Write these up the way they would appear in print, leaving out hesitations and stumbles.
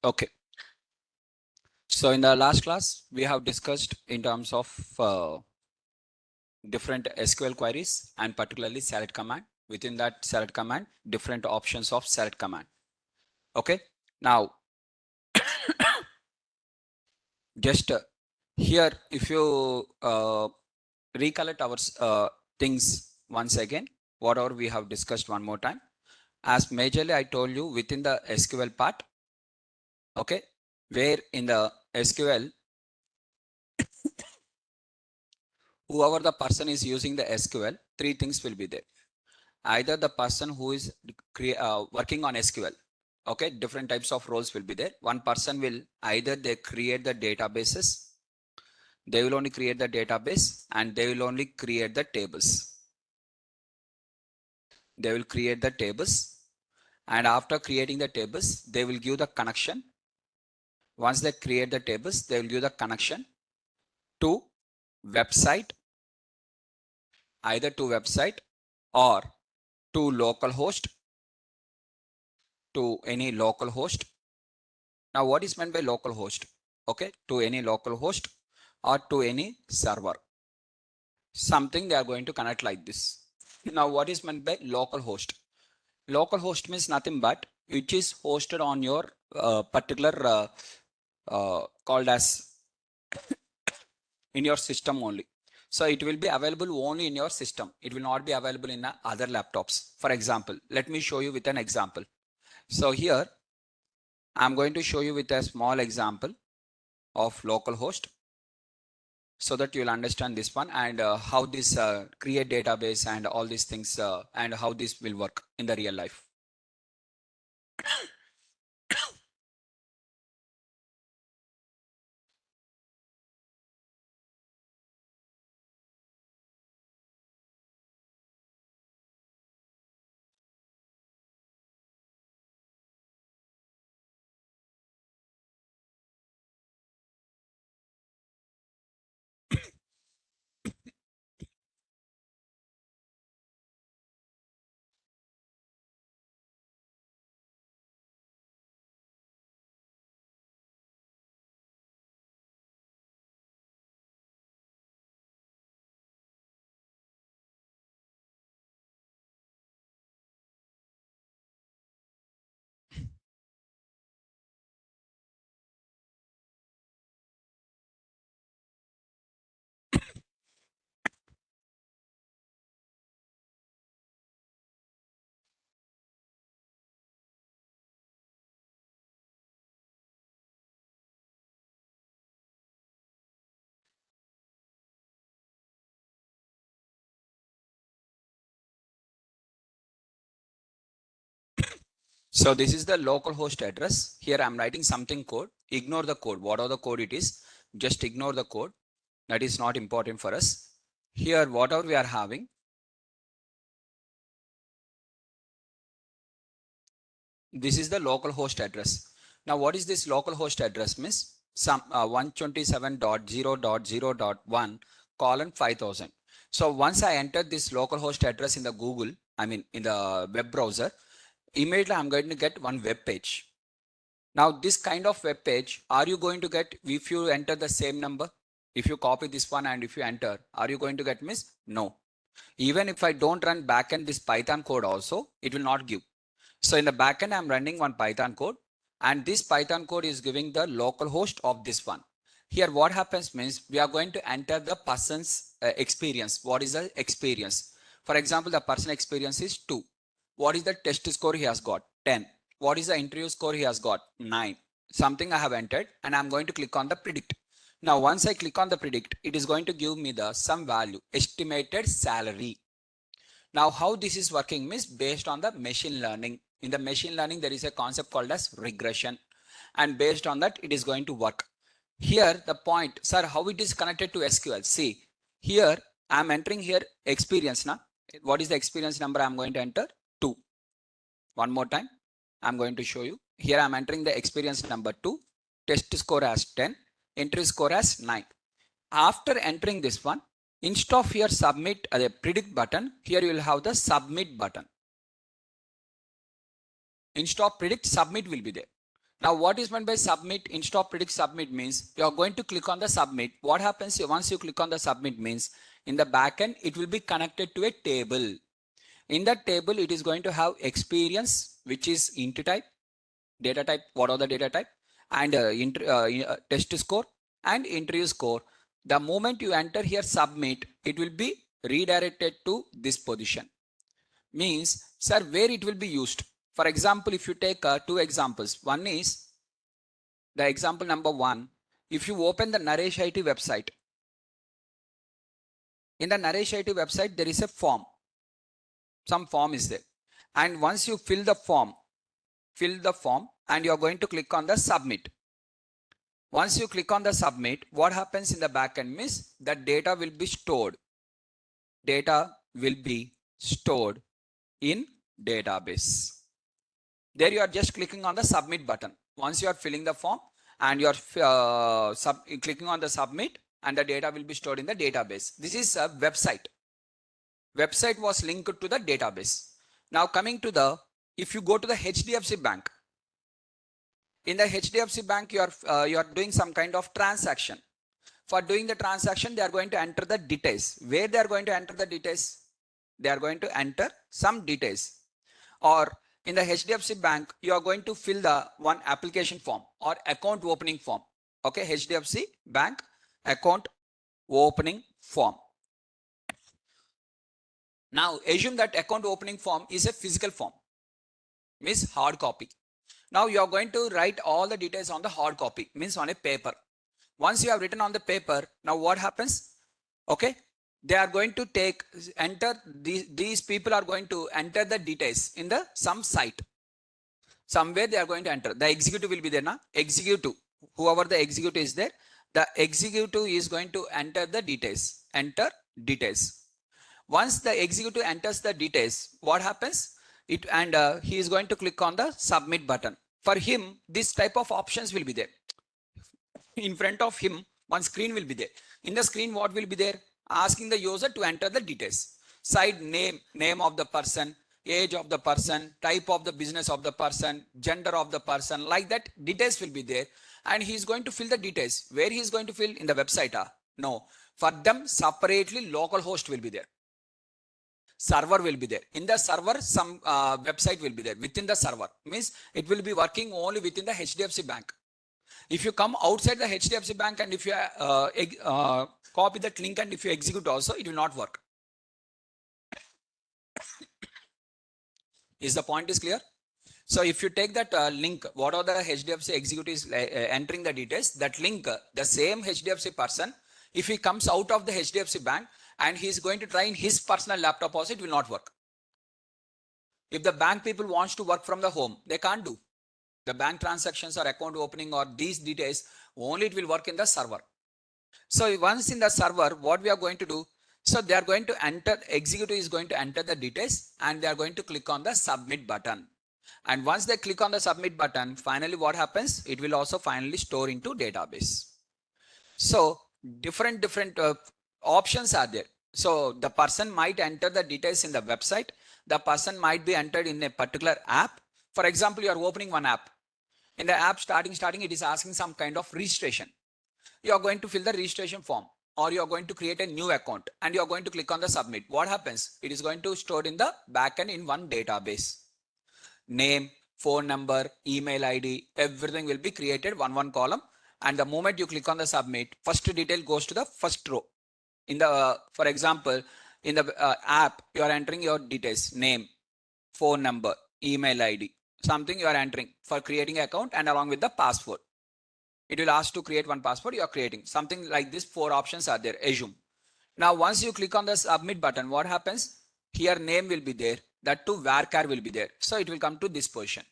Okay. So in the last class, we have discussed in terms of different SQL queries and particularly select command. Within that select command, different options of select command. Okay. Now, just here, if you recollect our things once again, whatever we have discussed one more time, as majorly I told you within the SQL part, okay, where in the SQL, whoever the person is using the SQL, three things will be there. Either the person who is working on SQL, okay, different types of roles will be there. One person will either they create the databases, they will only create the database and they will only create the tables. They will create the tables, and after creating the tables, they will give the connection. Once they create the tables, they will give the connection to website, either to website or to localhost, to any local host. Now, what is meant by local host? Okay, to any local host or to any server. Something they are going to connect like this. Now, what is meant by local host? Local host means nothing but which is hosted on your particular called as in your system only. So it will be available only in your system. It will not be available in other laptops. For example, let me show you with an example. So here I'm going to show you with a small example of localhost so that you'll understand this one and how this create database and all these things and how this will work in the real life. So this is the local host address. Here I'm writing something code. Ignore the code. Whatever the code it is, just ignore the code. That is not important for us. Here, whatever we are having, this is the local host address. Now, what is this local host address means? Some 127.0.0.1 colon 5000. So once I enter this local host address in the Google, I mean in the web browser, immediately I'm going to get one web page. Now this kind of web page, are you going to get if you enter the same number? If you copy this one and if you enter, are you going to get miss? No. Even if I don't run backend this Python code also, it will not give. So in the backend, I'm running one Python code and this Python code is giving the local host of this one. Here what happens means we are going to enter the person's experience. What is the experience? For example, the person experience is 2. What is the test score he has got? 10. What is the interview score he has got? 9. Something I have entered and I'm going to click on the predict. Now, once I click on the predict, it is going to give me the some value, estimated salary. Now, how this is working means based on the machine learning. In the machine learning, there is a concept called as regression. And based on that, it is going to work. Here, the point, sir, how it is connected to SQL? See, here, I'm entering here experience. Now, what is the experience number I'm going to enter? 2. One more time, I'm going to show you. Here, I'm entering the experience number 2. Test score as 10. Entry score as 9. After entering this one, instead of here submit the predict button, here you will have the submit button. Instead of predict, submit will be there. Now, what is meant by submit? Instead of predict, submit means you are going to click on the submit. What happens once you click on the submit means in the backend, it will be connected to a table. In that table, it is going to have experience, which is int type, data type, what are the data type, and test score and interview score. The moment you enter here submit, it will be redirected to this position. Means, sir, where it will be used? For example, if you take two examples, one is the example number one. If you open the Naresh IT website, in the Naresh IT website, there is a form. Some form is there. And once you fill the form and you are going to click on the submit. Once you click on the submit, what happens in the backend means that data will be stored. Data will be stored in database. There you are just clicking on the submit button. Once you are filling the form and you are clicking on the submit, and the data will be stored in the database. This is a website. Website was linked to the database. Now coming to the, if you go to the HDFC Bank, in the HDFC Bank, you are doing some kind of transaction. For doing the transaction, they are going to enter the details. Where they are going to enter the details? They are going to enter some details. Or in the HDFC Bank, you are going to fill the one application form or account opening form. Okay, HDFC Bank account opening form. Now assume that account opening form is a physical form, means hard copy. Now you are going to write all the details on the hard copy, means on a paper. Once you have written on the paper, now what happens? Okay, they are going to these people are going to enter the details in the some site. Somewhere they are going to enter. The executive will be there now. Executive, whoever the executive is there, the executive is going to enter the details. Enter details. Once the executive enters the details, what happens? He is going to click on the submit button. For him, this type of options will be there. In front of him, one screen will be there. In the screen, what will be there? Asking the user to enter the details. Side name of the person, age of the person, type of the business of the person, gender of the person, like that details will be there. And he is going to fill the details. Where he is going to fill? In the website? No. For them, separately local host will be there. Server will be there. In the server, some website will be there. Within the server, means it will be working only within the HDFC Bank. If you come outside the HDFC Bank and if you copy that link and if you execute also, it will not work. Is the point is clear? So if you take that link, what are the HDFC executives entering the details, that link, the same HDFC person, if he comes out of the HDFC Bank and he is going to try in his personal laptop also, it will not work. If the bank people wants to work from the home, they can't do. The bank transactions or account opening or these details, only it will work in the server. So once in the server, what we are going to do? So they are going to enter, executive is going to enter the details and they are going to click on the submit button. And once they click on the submit button, finally what happens? It will also finally store into database. So different options are there. So the person might enter the details in the website. The person might be entered in a particular app. For example, you are opening one app. In the app starting, it is asking some kind of registration. You are going to fill the registration form or you are going to create a new account and you are going to click on the submit. What happens? It is going to store in the backend in one database. Name, phone number, email ID, everything will be created one column. And the moment you click on the submit, first detail goes to the first row. In the, for example, in the app, you are entering your details, name, phone number, email ID, something you are entering for creating an account and along with the password. It will ask to create one password, you are creating something like this. 4 options are there, assume. Now, once you click on the submit button, what happens? Here name will be there, that too varchar will be there. So it will come to this position.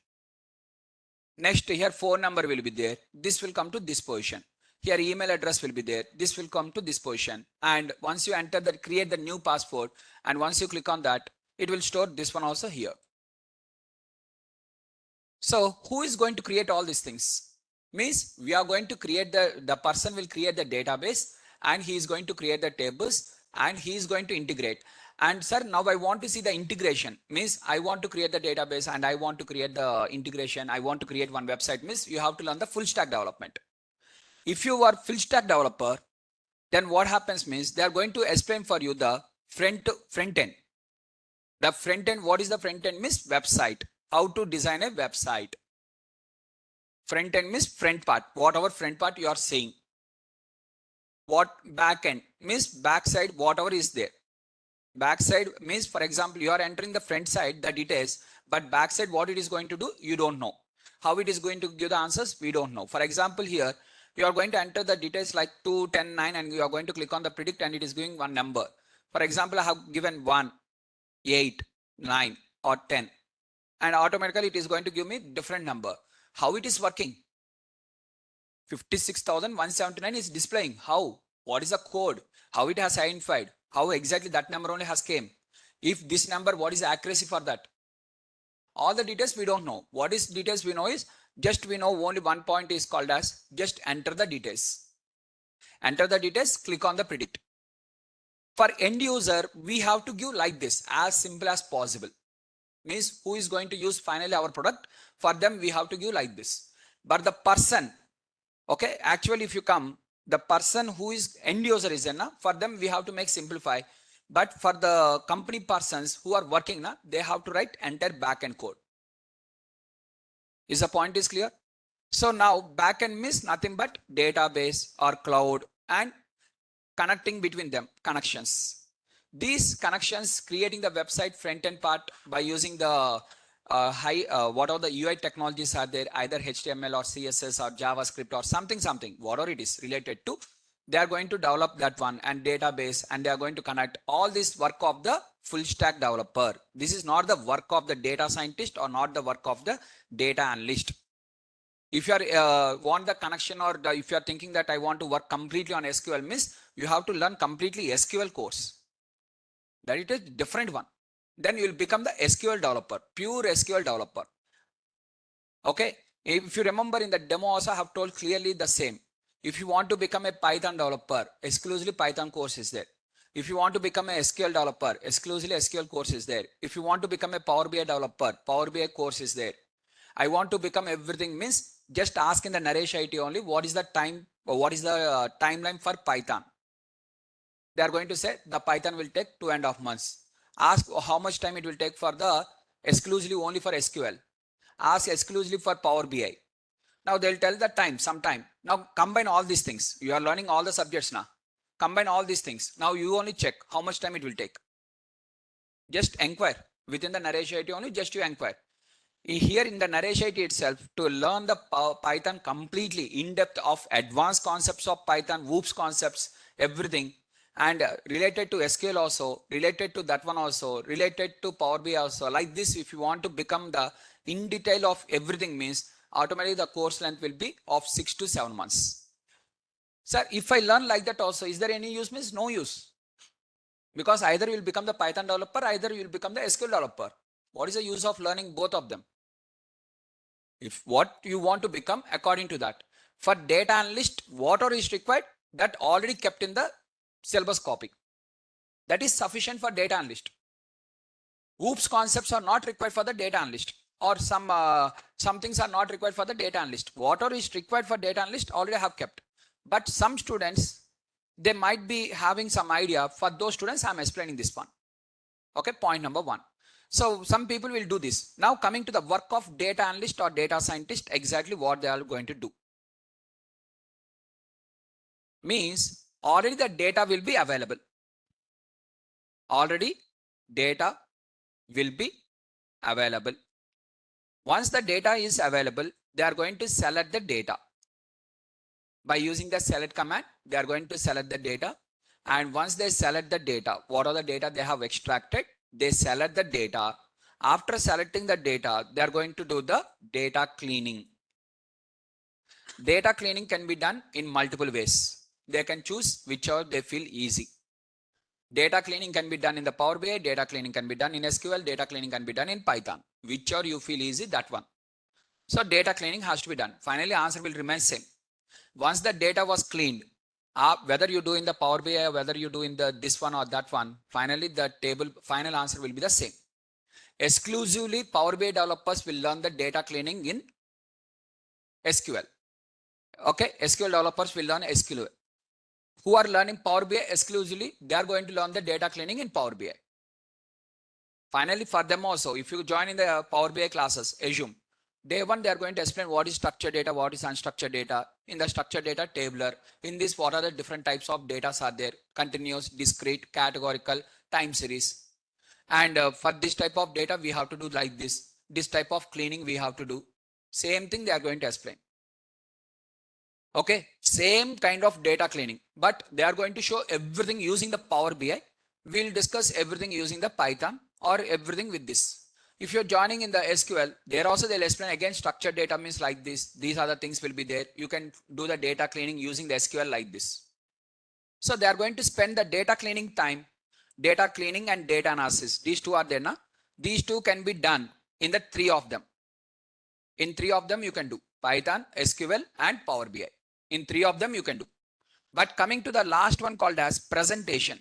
Next, here phone number will be there. This will come to this position. Here email address will be there. This will come to this position. And once you enter that, create the new password. And once you click on that, it will store this one also here. So who is going to create all these things? Means we are going to create the person will create the database and he is going to create the tables and he is going to integrate. And sir, now I want to see the integration. Means I want to create the database and I want to create the integration. I want to create one website. Means you have to learn the full stack development. If you are full stack developer, then what happens means they are going to explain for you the front end. The front end, what is the front end means website. How to design a website. Front end means front part, whatever front part you are saying. What back end means backside, whatever is there. Backside means, for example, you are entering the front side, the details, but backside what it is going to do, you don't know. How it is going to give the answers, we don't know. For example, here, you are going to enter the details like 2, 10, 9, and you are going to click on the predict and it is giving one number. For example, I have given 1, 8, 9 or 10 and automatically it is going to give me different number. How it is working? 56,179 is displaying. How? What is the code? How it has identified? How exactly that number only has came? If this number, what is the accuracy for that? All the details we don't know. What is details we know is just we know only one point is called as just enter the details. Enter the details, click on the predict. For end user, we have to give like this, as simple as possible. Means who is going to use finally our product, for them we have to give like this. But the person, okay, actually if you come, the person who is end user is there, for them we have to make simplify. But for the company persons who are working, they have to write enter backend code. Is the point is clear? So now backend means nothing but database or cloud and connecting between them, connections. These connections creating the website front end part by using the what are the UI technologies are there, either HTML or CSS or JavaScript or something, whatever it is related to, they are going to develop that one and database, and they are going to connect all this work of the full stack developer. This is not the work of the data scientist or not the work of the data analyst. If you are want the connection or if you are thinking that I want to work completely on SQL, means you have to learn completely SQL course. That it is different one. Then you will become the SQL developer, pure SQL developer. Okay. If you remember in the demo also I have told clearly the same. If you want to become a Python developer, exclusively Python course is there. If you want to become a SQL developer, exclusively SQL course is there. If you want to become a Power BI developer, Power BI course is there. I want to become everything means just ask in the Naresh IT only what is the time, what is the timeline for Python. They are going to say the Python will take 2.5 months. Ask how much time it will take for the exclusively only for SQL. Ask exclusively for Power BI. Now they'll tell the time, some time. Now combine all these things. You are learning all the subjects now. Combine all these things. Now you only check how much time it will take. Just inquire. Within the Naresh IT only, just you inquire. Here in the Naresh IT itself, to learn the Python completely in depth of advanced concepts of Python, whoops concepts, everything, and related to SQL also, related to that one also, related to Power BI also. Like this, if you want to become the in detail of everything, means automatically the course length will be of 6 to 7 months. Sir, if I learn like that also, is there any use? Means no use. Because either you will become the Python developer, either you will become the SQL developer. What is the use of learning both of them? If what you want to become according to that. For data analyst, whatever is required, that already kept in the syllabus copy. That is sufficient for data analyst. Oops concepts are not required for the data analyst, or some things are not required for the data analyst. Whatever is required for data analyst already have kept. But some students, they might be having some idea. For those students, I'm explaining this one. Okay, point number 1. So some people will do this. Now coming to the work of data analyst or data scientist, exactly what they are going to do. Means already the data will be available. Already data will be available. Once the data is available, they are going to select the data. By using the select command, they are going to select the data. And once they select the data, what are the data they have extracted? They select the data. After selecting the data, they are going to do the data cleaning. Data cleaning can be done in multiple ways. They can choose whichever they feel easy. Data cleaning can be done in the Power BI, data cleaning can be done in SQL, data cleaning can be done in Python. Whichever you feel easy, that one. So data cleaning has to be done. Finally, answer will remain same. Once the data was cleaned, whether you do in the Power BI or whether you do in the this one or that one, finally the table final answer will be the same. Exclusively Power BI developers will learn the data cleaning in SQL. Okay, SQL developers will learn SQL. Who are learning Power BI exclusively, they are going to learn the data cleaning in Power BI. Finally, for them also, if you join in the Power BI classes, assume day one they are going to explain what is structured data, what is unstructured data. In the structured data tabular, in this what are the different types of data are there, continuous, discrete, categorical, time series. And for this type of data we have to do like this type of cleaning we have to do. Same thing they are going to explain. Okay, same kind of data cleaning, but they are going to show everything using the Power BI. We'll discuss everything using the Python or everything with this. If you're joining in the SQL, there also they'll explain again structured data means like this. These are the things will be there. You can do the data cleaning using the SQL like this. So they are going to spend the data cleaning time, data cleaning and data analysis. These two are there now. These two can be done in the three of them. In three of them you can do Python, SQL and Power BI. In three of them you can do. But coming to the last one called as presentation.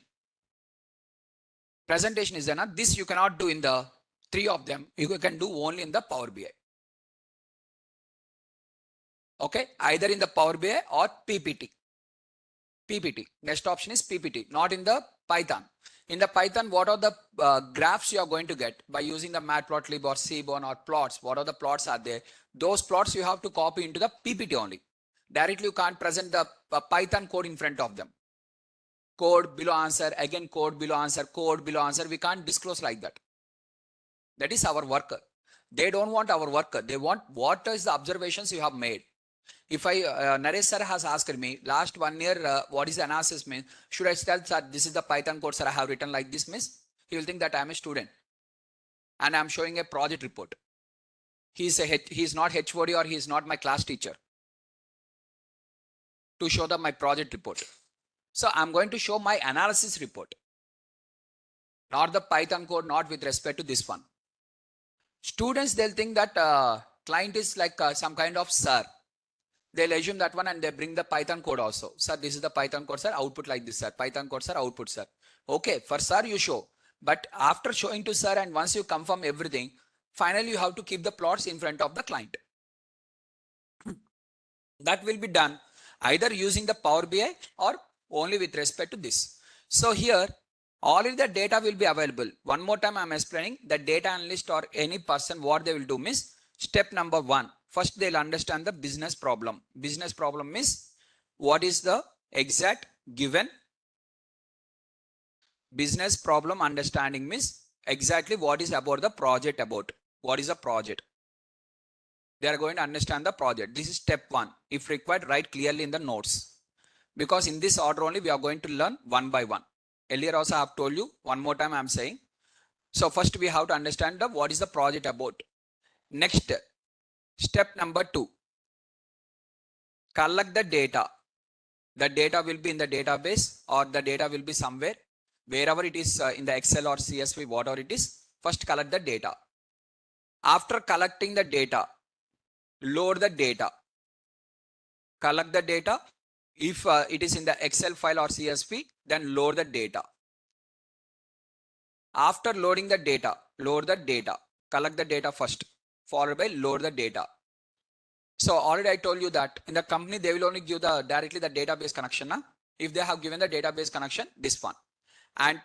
Presentation is there. This you cannot do in the three of them. You can do only in the Power BI. Okay, either in the Power BI or PPT. PPT. Next option is PPT, not in the Python. In the Python, what are the graphs you are going to get by using the Matplotlib or Seaborn or plots? What are the plots are there? Those plots you have to copy into the PPT only. Directly you can't present the Python code in front of them. Code below answer, again code below answer, code below answer. We can't disclose like that. That is our worker. They don't want our worker. They want what is the observations you have made. If Naresh sir has asked me last 1 year, what is the analysis mean? Should I tell that this is the Python code sir I have written like this means? He will think that I am a student and I am showing a project report. He is not HOD or he is not my class teacher to show them my project report. So I'm going to show my analysis report, not the Python code, not with respect to this one. Students, they'll think that client is like some kind of sir. They'll assume that one and they bring the Python code also. Sir, this is the Python code, sir, output like this, sir. Python code, sir, output, sir. Okay, for sir you show. But after showing to sir and once you confirm everything, finally you have to keep the plots in front of the client. That will be done either using the Power BI or only with respect to this. So here, already the data will be available. One more time I'm explaining the data analyst or any person, what they will do means step number 1. First, they'll understand the business problem. Business problem means what is the exact given business problem understanding means exactly what is about the project about. What is a project? They are going to understand the project. This is step 1. If required, write clearly in the notes. Because in this order only we are going to learn one by one. Earlier also I have told you, one more time I am saying. So first we have to understand what is the project about. Next, step number 2. Collect the data. The data will be in the database or the data will be somewhere. Wherever it is in the Excel or CSV, whatever it is, first collect the data. After collecting the data, load the data. Collect the data. If it is in the Excel file or CSV, then load the data. After loading the data, load the data. Collect the data first, followed by load the data. So already I told you that in the company, they will only give directly the database connection. If they have given the database connection, this one. And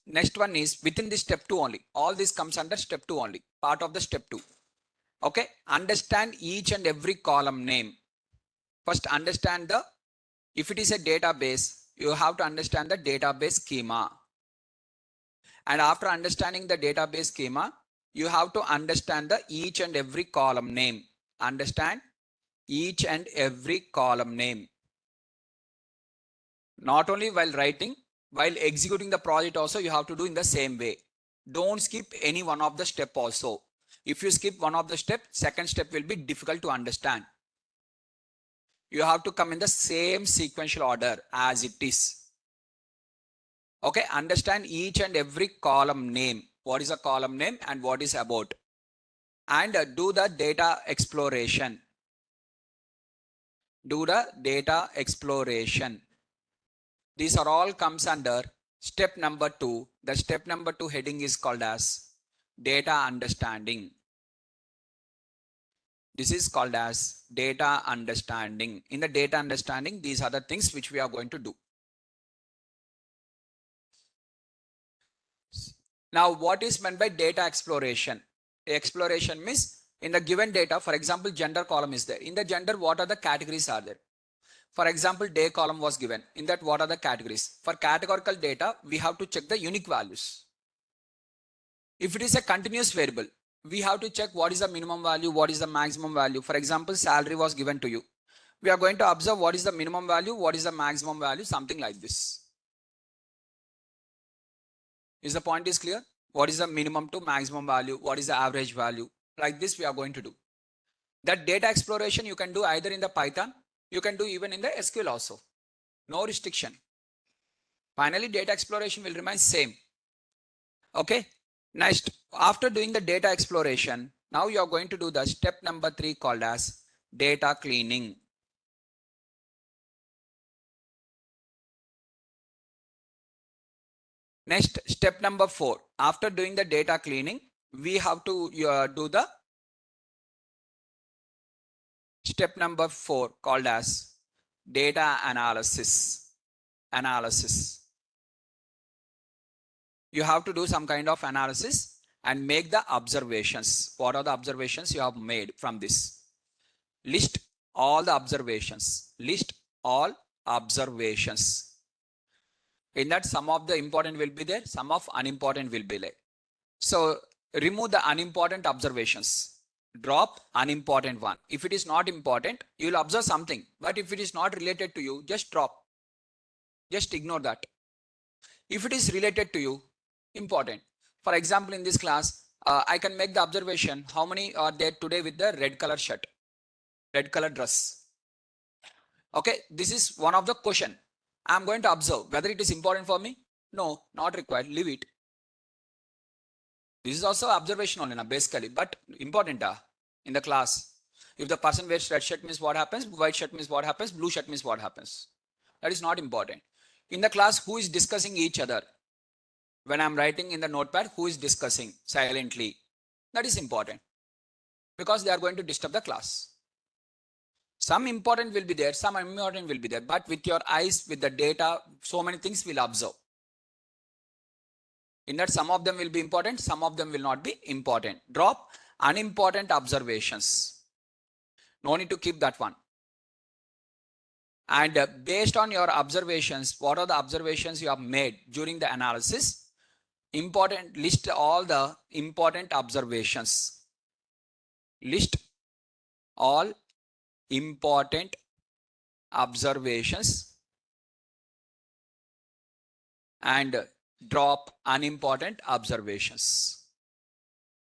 next one is within this step 2 only. All this comes under step 2 only, part of the step 2. Okay, understand each and every column name. First understand if it is a database, you have to understand the database schema. And after understanding the database schema, you have to understand each and every column name. Understand each and every column name. Not only while writing, while executing the project also you have to do in the same way. Don't skip any one of the step also. If you skip one of the step, second step will be difficult to understand. You have to come in the same sequential order as it is. Okay, understand each and every column name. What is a column name and what is about. And do the data exploration. Do the data exploration. These are all comes under step number 2. The step number 2 heading is called as data understanding. This is called as data understanding. In the data understanding, these are the things which we are going to do. Now, what is meant by data exploration? Exploration means in the given data, for example, gender column is there. In the gender, what are the categories are there? For example, day column was given. In that, what are the categories? For categorical data, we have to check the unique values. If it is a continuous variable, we have to check what is the minimum value, what is the maximum value. For example, salary was given to you. We are going to observe what is the minimum value, what is the maximum value, something like this. Is the point is clear? What is the minimum to maximum value? What is the average value? Like this we are going to do. That data exploration you can do either in the Python, you can do even in the SQL also. No restriction. Finally, data exploration will remain same. Okay. Next, after doing the data exploration, now you are going to do the step number 3 called as data cleaning. Next, step number 4. After doing the data cleaning, we have to do the step number 4 called as data analysis. You have to do some kind of analysis and make the observations. What are the observations you have made from this? List all the observations. List all observations. In that, some of the important will be there, some of unimportant will be there. So remove the unimportant observations. Drop unimportant one. If it is not important, you will observe something. But if it is not related to you, just drop. Just ignore that. If it is related to you, important. For example, in this class, I can make the observation, how many are there today with the red color shirt, red color dress? Okay, this is one of the question. I'm going to observe whether it is important for me. No, not required. Leave it. This is also observation only, basically, but important in the class. If the person wears red shirt means what happens, white shirt means what happens, blue shirt means what happens. That is not important. In the class, who is discussing each other? When I'm writing in the notepad, who is discussing silently? That is important because they are going to disturb the class. Some important will be there, some important will be there, but with your eyes, with the data, so many things will observe. In that, some of them will be important, some of them will not be important. Drop unimportant observations. No need to keep that one. And based on your observations, what are the observations you have made during the analysis? List all the important observations. List all important observations and drop unimportant observations.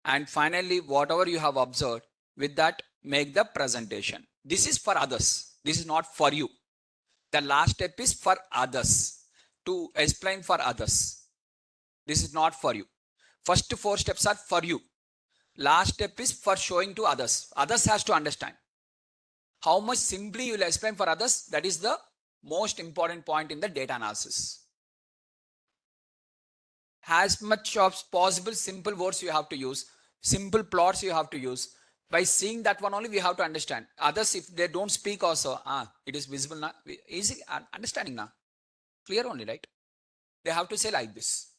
And finally, whatever you have observed, with that, make the presentation. This is for others. This is not for you. The last step is for others, to explain for others. This is not for you. First 4 steps are for you. Last step is for showing to others. Others has to understand. How much simply you will explain for others, that is the most important point in the data analysis. As much as possible, simple words you have to use, simple plots you have to use. By seeing that one only, we have to understand. Others, if they don't speak also, it is visible now. Easy understanding now. Clear only, right? They have to say like this.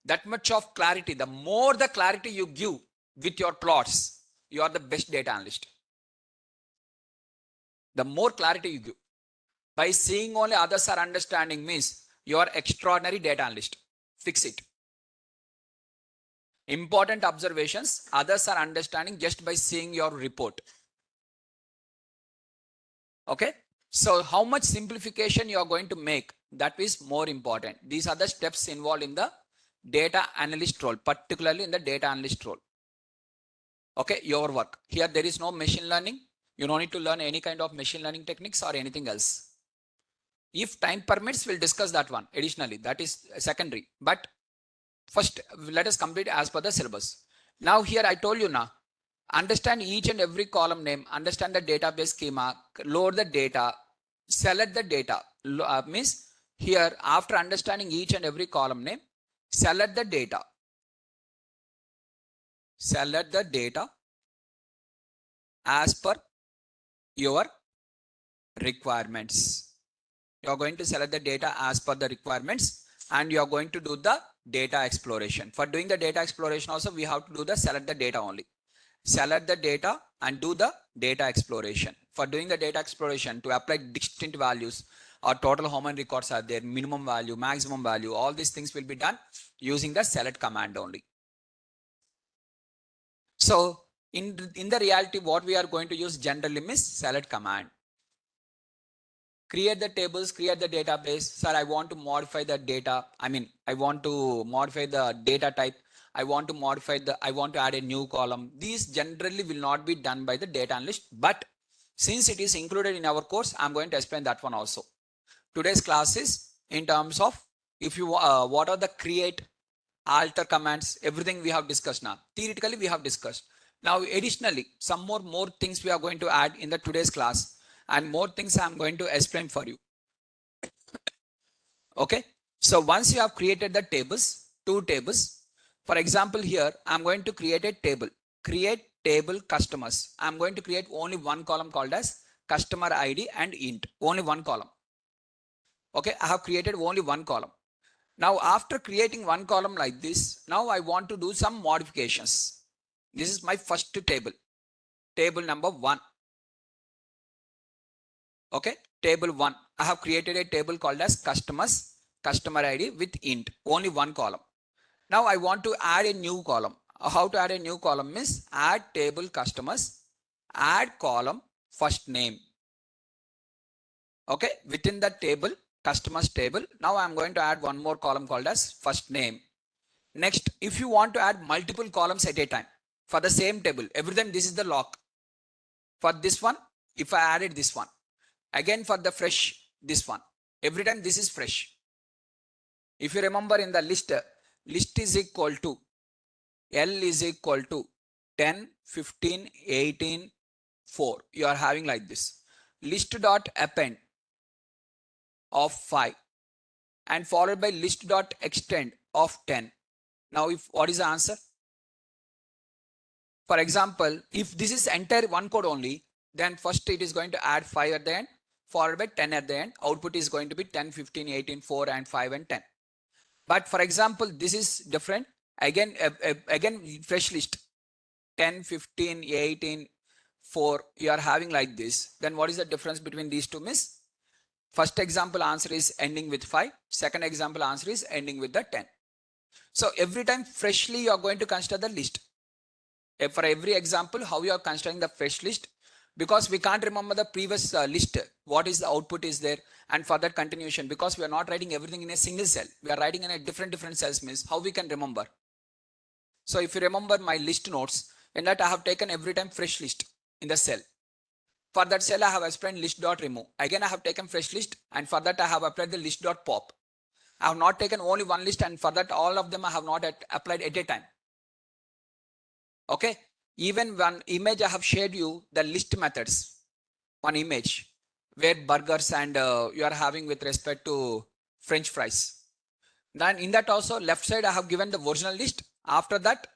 That much of clarity, the more the clarity you give with your plots, you are the best data analyst. The more clarity you give. By seeing only others are understanding means you are extraordinary data analyst. Fix it. Important observations, others are understanding just by seeing your report. Okay. So how much simplification you are going to make, that is more important. These are the steps involved in the data analyst role, particularly in the data analyst role. Okay, your work. Here there is no machine learning. You don't need to learn any kind of machine learning techniques or anything else. If time permits, we'll discuss that one additionally. That is secondary. But first, let us complete as per the syllabus. Now here I told you now, understand each and every column name, understand the database schema, load the data, select the data. Means Here, after understanding each and every column name, select the data. Select the data as per your requirements. You are going to select the data as per the requirements, and you are going to do the data exploration. For doing the data exploration also, we have to do the select the data only. Select the data and do the data exploration. For doing the data exploration, to apply distinct values or total how many records are there, minimum value, maximum value, all these things will be done using the select command only. So in the reality, what we are going to use generally is select command. Create the tables, create the database. Sir, I want to modify the data. I want to modify the data type. I want to add a new column. These generally will not be done by the data analyst, but since it is included in our course, I'm going to explain that one also. Today's class is in terms of what are the create, alter commands, everything we have discussed now. Theoretically, we have discussed. Now, additionally, some more things we are going to add in the today's class, and more things I'm going to explain for you. Okay. So once you have created the tables, two tables, for example, here I'm going to create a table. Create table customers. I'm going to create only one column called as customer ID and int. Only one column. Okay. I have created only one column. Now, after creating one column like this, now I want to do some modifications. This is my first table. Table number 1. Okay, table 1. I have created a table called as customers, customer ID with int, only one column. Now I want to add a new column. How to add a new column is add table customers, add column first name. Okay, within the table, customers table, now I'm going to add one more column called as first name. Next, if you want to add multiple columns at a time for the same table, every time this is the lock. For this one, if I added this one, again for the fresh, this one, every time this is fresh. If you remember in the list is equal to L is equal to 10, 15, 18, 4. You are having like this. List dot append of 5 and followed by list dot extend of 10. Now, if what is the answer? For example, if this is entire one code only, then first it is going to add 5 at the end, followed by 10 at the end. Output is going to be 10, 15, 18, 4 and 5 and 10. But for example, this is different. Again fresh list 10, 15, 18, 4. You are having like this. Then what is the difference between these two? Miss, first example answer is ending with 5. Second example answer is ending with the 10. So every time freshly you are going to consider the list. For every example, how you are considering the fresh list, because we can't remember the previous list, what is the output is there, and for that continuation, because we are not writing everything in a single cell, we are writing in a different cells, means how we can remember. So if you remember my list notes, in that I have taken every time fresh list in the cell. For that cell, I have explained list.remove. Again, I have taken fresh list, and for that I have applied the list.pop. I have not taken only one list, and for that all of them I have not applied at a time. Okay, even one image I have shared you the list methods. One image where burgers and you are having with respect to French fries. Then in that also left side I have given the original list. After that,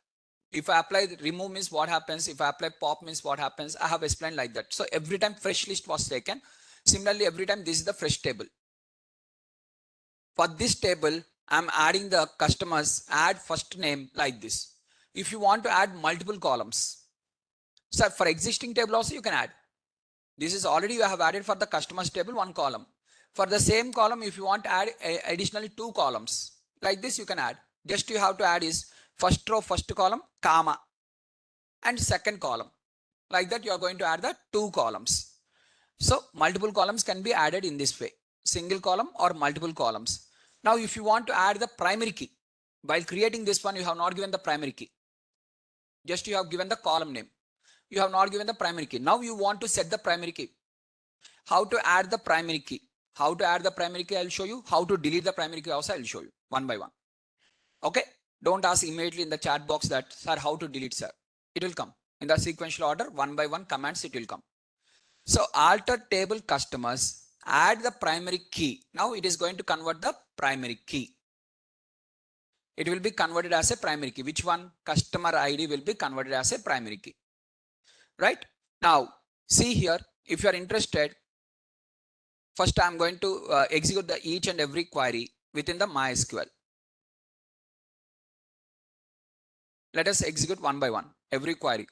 if I apply remove means what happens, if I apply pop means what happens, I have explained like that. So every time fresh list was taken. Similarly, every time this is the fresh table. For this table, I'm adding the customers, add first name like this. If you want to add multiple columns, so for existing table also you can add. This is already you have added for the customers table one column. For the same column, if you want to add additionally 2 columns, like this you can add. Just you have to add is first row, first column, comma, and second column. Like that you are going to add the 2 columns. So multiple columns can be added in this way, single column or multiple columns. Now, if you want to add the primary key, while creating this one, you have not given the primary key. Just you have given the column name. You have not given the primary key. Now you want to set the primary key. How to add the primary key? How to add the primary key, I'll show you. How to delete the primary key also, I'll show you one by one. Okay. Don't ask immediately in the chat box that, sir, how to delete, sir. It will come. In the sequential order, one by one commands, it will come. So alter table customers, add the primary key. Now it is going to convert the primary key. It will be converted as a primary key. Which one? Customer ID will be converted as a primary key. Right? Now, see here, if you are interested, first I'm going to execute the each and every query within the MySQL. Let us execute one by one, every query.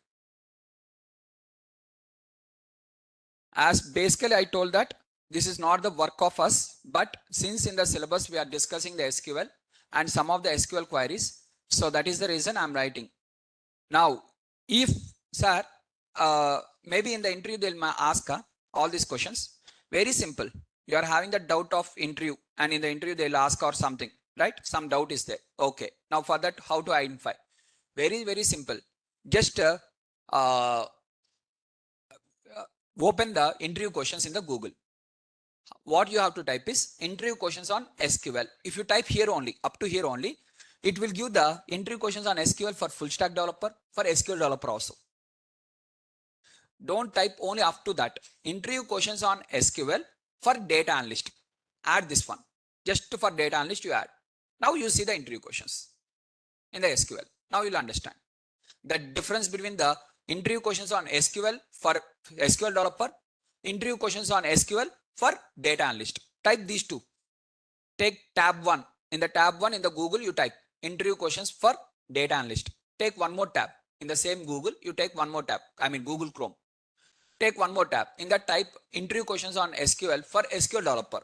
As basically I told that this is not the work of us, but since in the syllabus we are discussing the SQL and some of the SQL queries, so that is the reason I'm writing. Now, if sir, maybe in the interview they'll ask all these questions. Very simple. You are having the doubt of interview, and in the interview they'll ask or something, right? Some doubt is there. Okay. Now for that, how to identify? Very simple. Just open the interview questions in the Google. What you have to type is interview questions on SQL. If you type here only, up to here only, it will give the interview questions on SQL for full stack developer, for SQL developer also. Don't type only up to that. Interview questions on SQL for data analyst. Add this one. Just for data analyst you add. Now you see the interview questions in the SQL. Now you'll understand the difference between the interview questions on SQL for SQL developer, interview questions on SQL for data analyst. Type these two. Take tab 1. In the tab 1 in the Google, you type interview questions for data analyst. Take one more tab. In the same Google, you take one more tab. I mean Google Chrome. Take one more tab. In that type interview questions on SQL for SQL developer.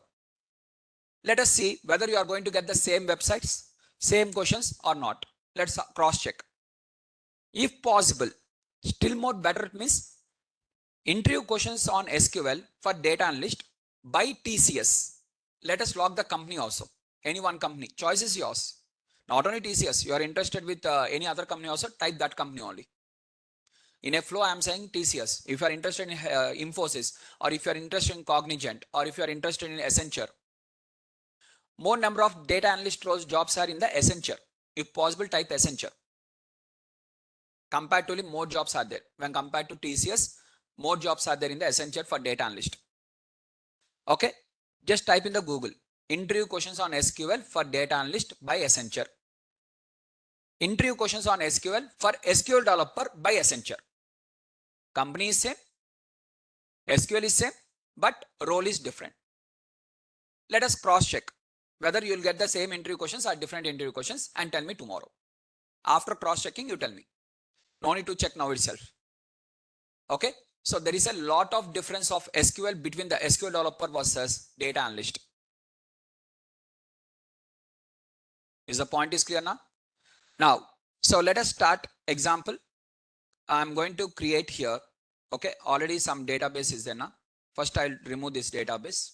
Let us see whether you are going to get the same websites, same questions or not. Let's cross check. If possible, still more better means interview questions on SQL for data analyst by TCS. Let us log the company also. Any one company. Choice is yours. Not only TCS. You are interested with any other company also. Type that company only. In a flow, I am saying TCS. If you are interested in Infosys, or if you are interested in Cognizant, or if you are interested in Accenture, more number of data analyst roles jobs are in the Accenture. If possible, type Accenture. Comparatively, more jobs are there. When compared to TCS, more jobs are there in the Accenture for data analyst. Okay, just type in the Google interview questions on SQL for data analyst by Accenture. Interview questions on SQL for SQL developer by Accenture. Company is same, SQL is same, but role is different. Let us cross check whether you will get the same interview questions or different interview questions and tell me tomorrow. After cross checking, you tell me. No need to check now itself. Okay. So there is a lot of difference of SQL between the SQL developer versus data analyst. Is the point is clear now? Now, so let us start example. I'm going to create here. Okay. Already some database is there now. First, I'll remove this database.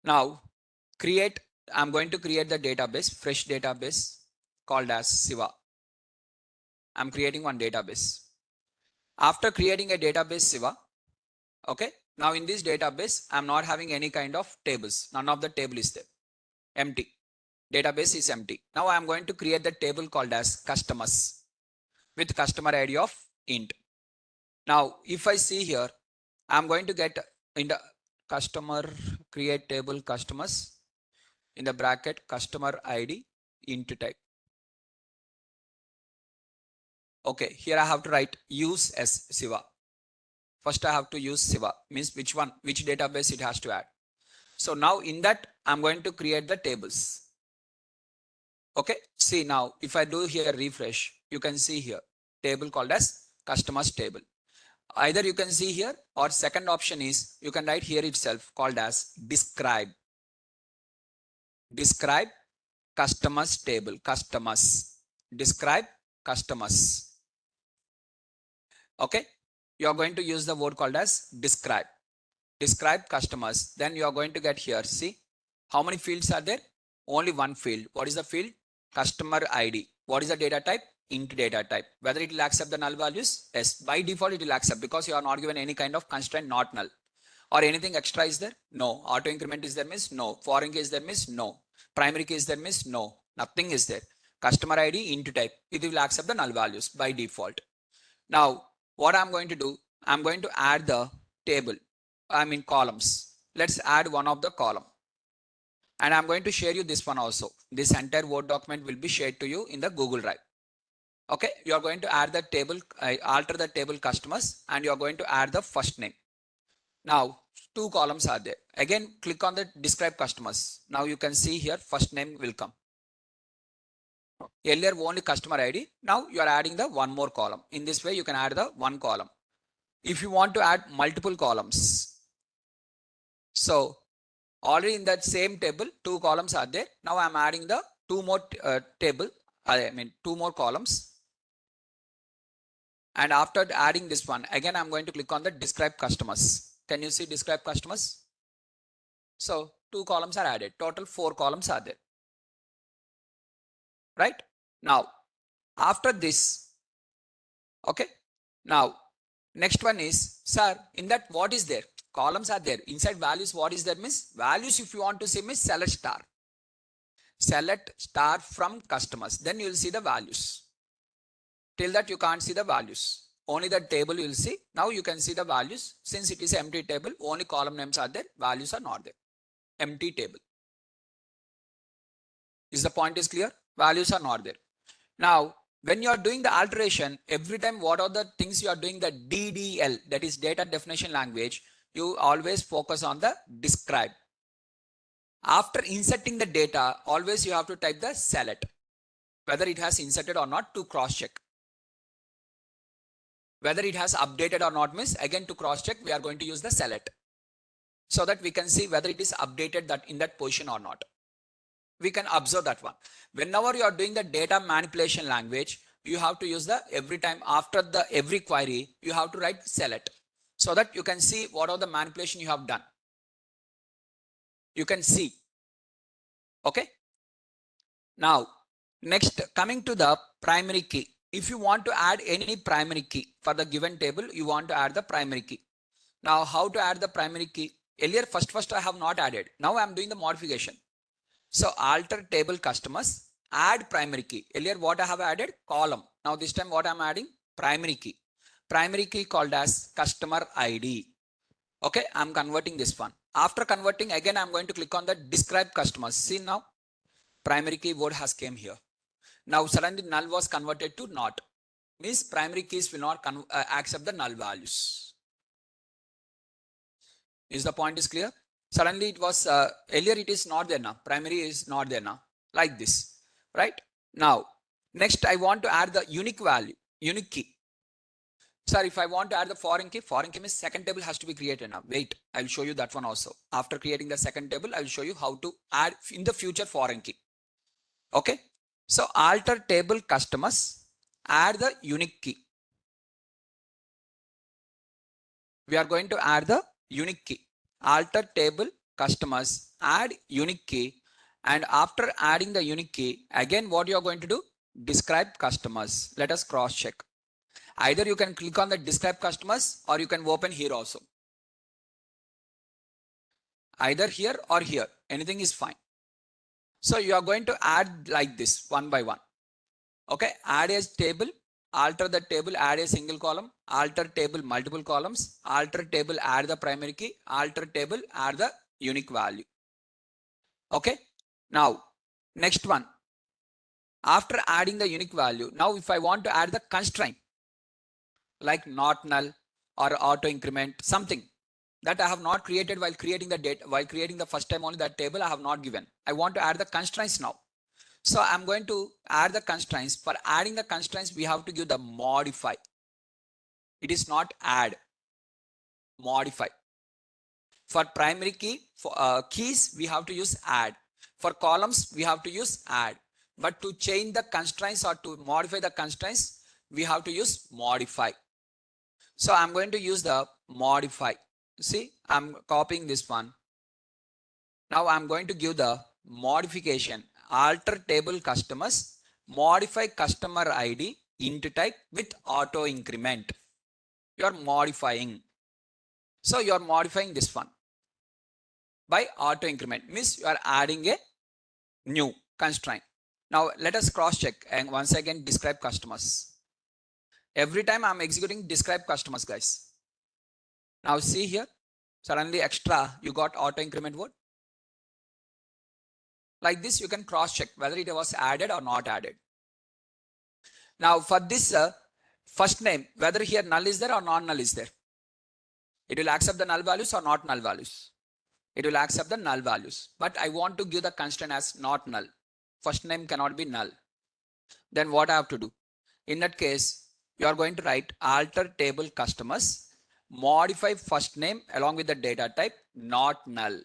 Now, I'm going to create the database, fresh database called as Siva. I'm creating one database. After creating a database Siva, okay. Now in this database, I'm not having any kind of tables. None of the table is there. Empty. Database is empty. Now I'm going to create the table called as customers with customer ID of int. Now, if I see here, I'm going to get in the customer create table customers in the bracket customer ID int type. Okay, here I have to write use as Siva. First I have to use Siva, means which database it has to add. So now in that I'm going to create the tables. Okay, see now if I do here refresh, you can see here table called as customers table. Either you can see here or second option is you can write here itself called as describe. Describe customers table, customers. Describe customers. Okay, you are going to use the word called as describe. Describe customers. Then you are going to get here. See how many fields are there? Only one field. What is the field? Customer ID. What is the data type? Int data type. Whether it will accept the null values? Yes. By default it will accept because you are not given any kind of constraint, not null. Or anything extra is there? No. Auto increment is there means no. Foreign key is there means no. Primary key is there means no. Nothing is there. Customer ID int type. It will accept the null values by default. Now what I'm going to do, I'm going to add the table, columns. Let's add one of the column. And I'm going to share you this one also. This entire Word document will be shared to you in the Google Drive. Okay, you are going to add the table, alter the table customers, and you are going to add the first name. Now, two columns are there. Again, click on the describe customers. Now you can see here first name will come. Earlier only customer ID. Now you are adding the one more column. In this way, you can add the one column. If you want to add multiple columns, so already in that same table, two columns are there. Now I'm adding the two more two more columns. And after adding this one, again, I'm going to click on the describe customers. Can you see describe customers? So two columns are added. Total 4 columns are there. Right? Now, after this, okay. Now, next one is, sir, in that what is there? Columns are there. Inside values, what is there means? Values, if you want to see means select star. Select star from customers. Then you will see the values. Till that you can't see the values. Only the table you will see. Now you can see the values. Since it is empty table, only column names are there. Values are not there. Empty table. Is the point is clear? Values are not there. Now, when you are doing the alteration, every time what are the things you are doing the DDL, that is data definition language, you always focus on the describe. After inserting the data, always you have to type the select, whether it has inserted or not to cross check. Whether it has updated or not means again to cross check, we are going to use the select so that we can see whether it is updated that in that position or not. We can observe that one. Whenever you are doing the data manipulation language, you have to use the every time after the every query, you have to write select so that you can see what are the manipulation you have done. You can see. Okay. Now, next coming to the primary key. If you want to add any primary key for the given table, you want to add the primary key. Now, how to add the primary key? Earlier, first I have not added. Now I am doing the modification. So alter table customers, add primary key. Earlier what I have added? Column. Now this time what I am adding? Primary key. Primary key called as customer ID. Okay, I am converting this one. After converting, again I am going to click on the describe customers. See now, primary key word has came here. Now suddenly null was converted to not. Means primary keys will not accept the null values. Is the point is clear? Suddenly it was earlier it is not there now. Primary is not there now. Like this, right? Now, next I want to add the unique value, unique key. Sir, if I want to add the foreign key means second table has to be created now. Wait, I'll show you that one also. After creating the second table, I'll show you how to add in the future foreign key. Okay. So alter table customers, add the unique key. We are going to add the unique key. Alter table customers, add unique key, and after adding the unique key, again what you are going to do? Describe customers. Let us cross check. Either you can click on the describe customers or you can open here also. Either here or here, anything is fine. So you are going to add like this one by one. Okay, add a table, alter the table, add a single column, alter table multiple columns, alter table add the primary key, alter table add the unique value. Okay, now next one. After adding the unique value, now if I want to add the constraint like not null or auto increment, something that I have not created while creating the data, while creating the first time only that table I have not given. I want to add the constraints now. So I'm going to add the constraints. For adding the constraints, we have to give the modify. It is not add, modify. For primary key, for keys, we have to use add. For columns, we have to use add. But to change the constraints or to modify the constraints, we have to use modify. So I'm going to use the modify. See, I'm copying this one. Now I'm going to give the modification. Alter table customers, modify customer ID int type with auto increment. You are modifying. So you are modifying this one by auto increment, means you are adding a new constraint. Now let us cross check and once again describe customers. Every time I'm executing describe customers, guys. Now see here, suddenly extra, you got auto increment word. Like this, you can cross check whether it was added or not added. Now for this first name, whether here null is there or non-null is there. It will accept the null values or not null values. It will accept the null values. But I want to give the constraint as not null. First name cannot be null. Then what I have to do? In that case, you are going to write alter table customers, modify first name along with the data type, not null.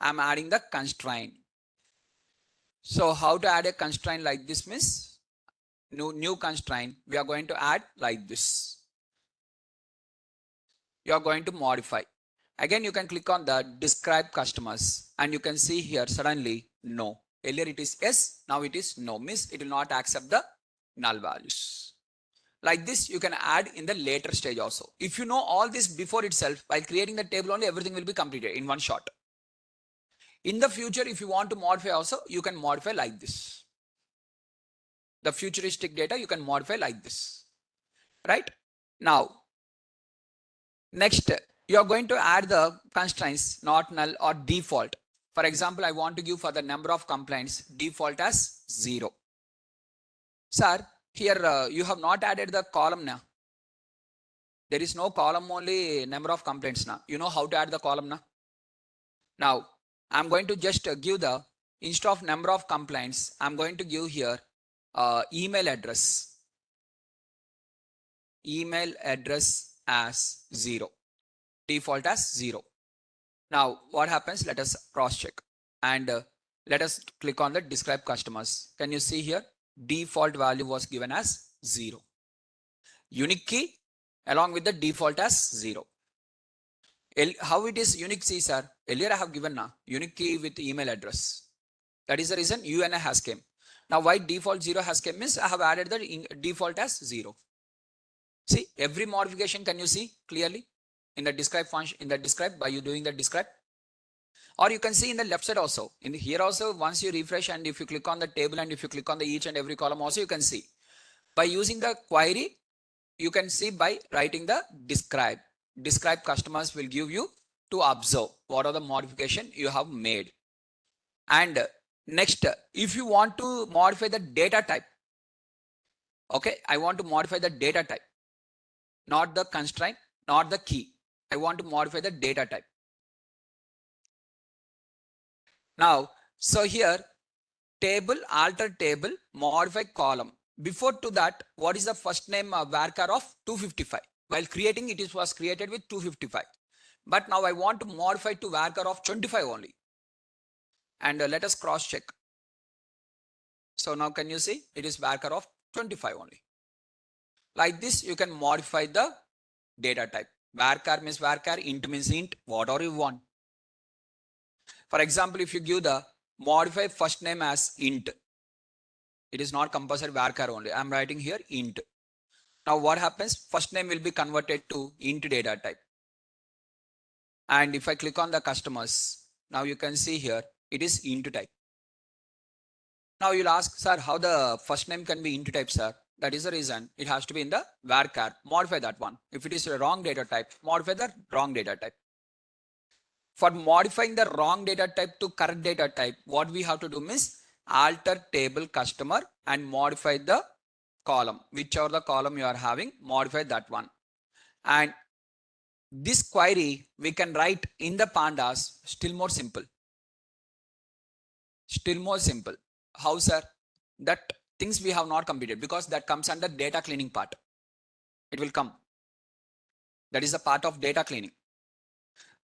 I'm adding the constraint. So how to add a constraint like this means new constraint we are going to add like this. You are going to modify. Again, you can click on the describe customers and you can see here suddenly no. Earlier it is yes, now it is no, means it will not accept the null values. Like this, you can add in the later stage also. If you know all this before itself, while creating the table only, everything will be completed in one shot. In the future, if you want to modify also, you can modify like this. The futuristic data, you can modify like this, right? Now, next, you are going to add the constraints, not null or default. For example, I want to give for the number of complaints, default as 0. Sir, here you have not added the column now. There is no column, only number of complaints now. You know how to add the column now? Now, I'm going to just give the, instead of number of complaints, I'm going to give here email address. Email address as 0. Default as 0. Now, what happens? Let us cross check and let us click on the describe customers. Can you see here? Default value was given as 0. Unique key along with the default as 0. How it is unique key, sir? Earlier I have given now unique key with email address. That is the reason UNI has came. Now why default 0 has came means I have added the default as 0. See, every modification can you see clearly in the describe function, in the describe by you doing the describe. Or you can see in the left side also. In the, here also, once you refresh and if you click on the table and if you click on the each and every column also, you can see. By using the query, you can see by writing the describe. Describe customers will give you to observe what are the modification you have made. And next, if you want to modify the data type, okay, I want to modify the data type, not the constraint, not the key. I want to modify the data type. Now, so here, table, alter table, modify column. Before to that, what is the first name varchar of 255? While creating it was created with 255. But now I want to modify to varchar of 25 only. And let us cross check. So now can you see it is varchar of 25 only. Like this, you can modify the data type. Varchar means varchar, int means int, whatever you want. For example, if you give the modify first name as int, it is not compulsory varchar only. I'm writing here int. Now what happens? First name will be converted to int data type. And if I click on the customers, now you can see here, it is int type. Now you'll ask, sir, how the first name can be int type, sir? That is the reason it has to be in the varchar. Modify that one. If it is a wrong data type, modify the wrong data type. For modifying the wrong data type to correct data type, what we have to do is alter table customer and modify the column. Whichever the column you are having, modify that one. And this query we can write in the pandas still more simple. Still more simple. How, sir? That things we have not completed because that comes under data cleaning part. It will come. That is a part of data cleaning.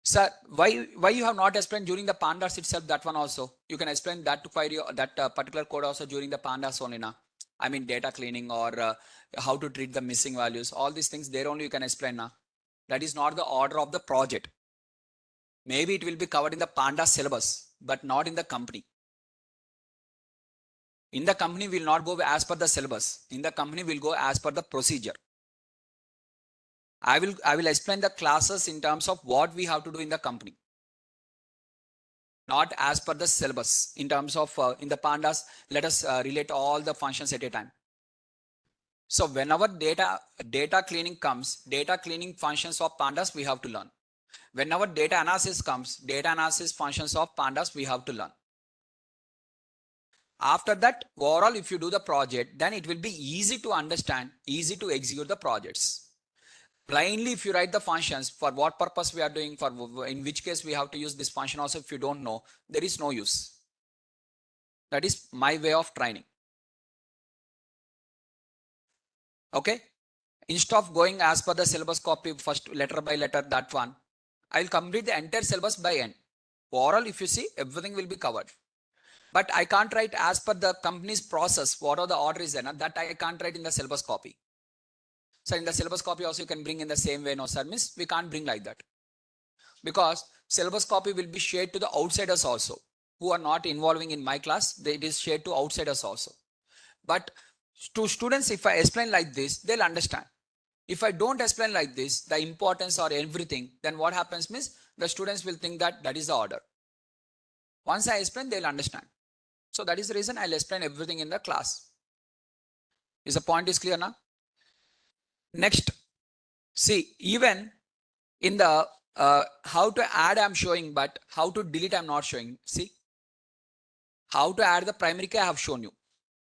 Sir, why you have not explained during the pandas itself, that one also? You can explain that to query that particular code also during the pandas only now. I mean data cleaning or how to treat the missing values. All these things there only you can explain now. That is not the order of the project. Maybe it will be covered in the pandas syllabus, but not in the company. In the company, we will not go as per the syllabus. In the company, we will go as per the procedure. I will explain the classes in terms of what we have to do in the company. Not as per the syllabus. In terms of in the pandas, let us relate all the functions at a time. So whenever data cleaning comes, data cleaning functions of pandas we have to learn. Whenever data analysis comes, data analysis functions of pandas we have to learn. After that, overall, if you do the project, then it will be easy to understand, easy to execute the projects. Blindly, if you write the functions, for what purpose we are doing, for in which case we have to use this function also, if you don't know, there is no use. That is my way of training. Okay. Instead of going as per the syllabus copy, first letter by letter, that one, I will complete the entire syllabus by end. Overall, if you see, everything will be covered. But I can't write as per the company's process, what are the order is there, that I can't write in the syllabus copy. So in the syllabus copy also you can bring in the same way, no sir, means we can't bring like that. Because syllabus copy will be shared to the outsiders also, who are not involving in my class, it is shared to outsiders also. But to students, if I explain like this, they'll understand. If I don't explain like this, the importance or everything, then what happens means the students will think that that is the order. Once I explain, they'll understand. So that is the reason I'll explain everything in the class. Is the point is clear now? Next, see, even in the how to add I'm showing, but how to delete I'm not showing. See, how to add the primary key I have shown you.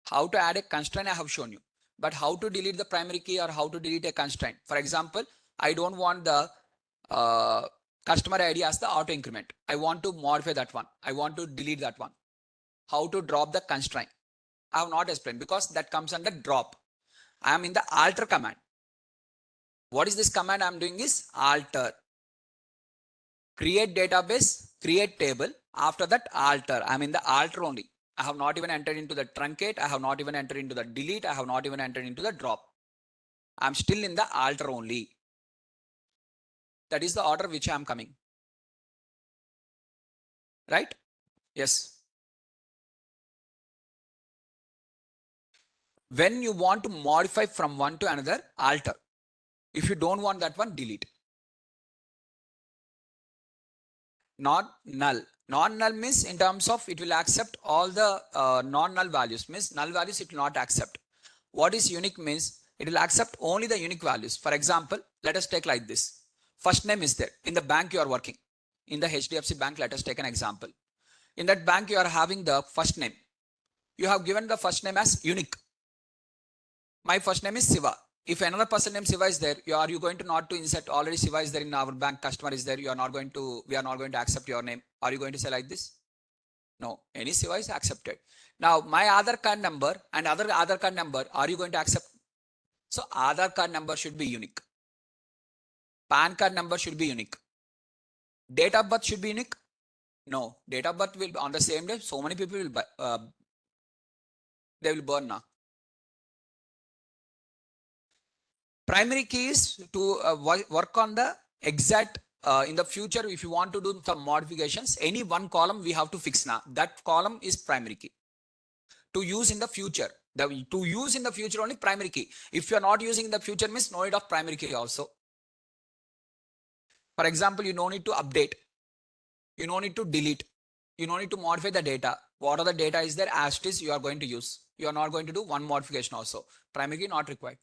How to add a constraint I have shown you. But how to delete the primary key or how to delete a constraint. For example, I don't want the customer ID as the auto increment. I want to modify that one. I want to delete that one. How to drop the constraint. I have not explained because that comes under drop. I am in the alter command. What is this command I am doing is alter. Create database, create table. After that alter. I am in the alter only. I have not even entered into the truncate. I have not even entered into the delete. I have not even entered into the drop. I am still in the alter only. That is the order which I am coming. Right? Yes. When you want to modify from one to another, alter. If you don't want that one, delete. Not null. Non-null means in terms of it will accept all the non-null values. Means null values it will not accept. What is unique means it will accept only the unique values. For example, let us take like this. First name is there. In the bank you are working. In the HDFC bank, let us take an example. In that bank you are having the first name. You have given the first name as unique. My first name is Siva. If another person named Siva is there, are you going to not to insert already Siva is there in our bank, customer is there, we are not going to accept your name. Are you going to say like this? No, any Siva is accepted. Now my Aadhaar card number and other Aadhaar card number, are you going to accept? So Aadhaar card number should be unique. PAN card number should be unique. Date of birth should be unique. No, date of birth will be on the same day. So many people will they will burn now. Primary key is to work on the exact in the future. If you want to do some modifications, any one column we have to fix now. That column is primary key to use in the future. To use in the future only primary key. If you are not using in the future means no need of primary key also. For example, you no need to update. You no need to delete. You no need to modify the data. What are the data is there as it is you are going to use. You are not going to do one modification also. Primary key not required.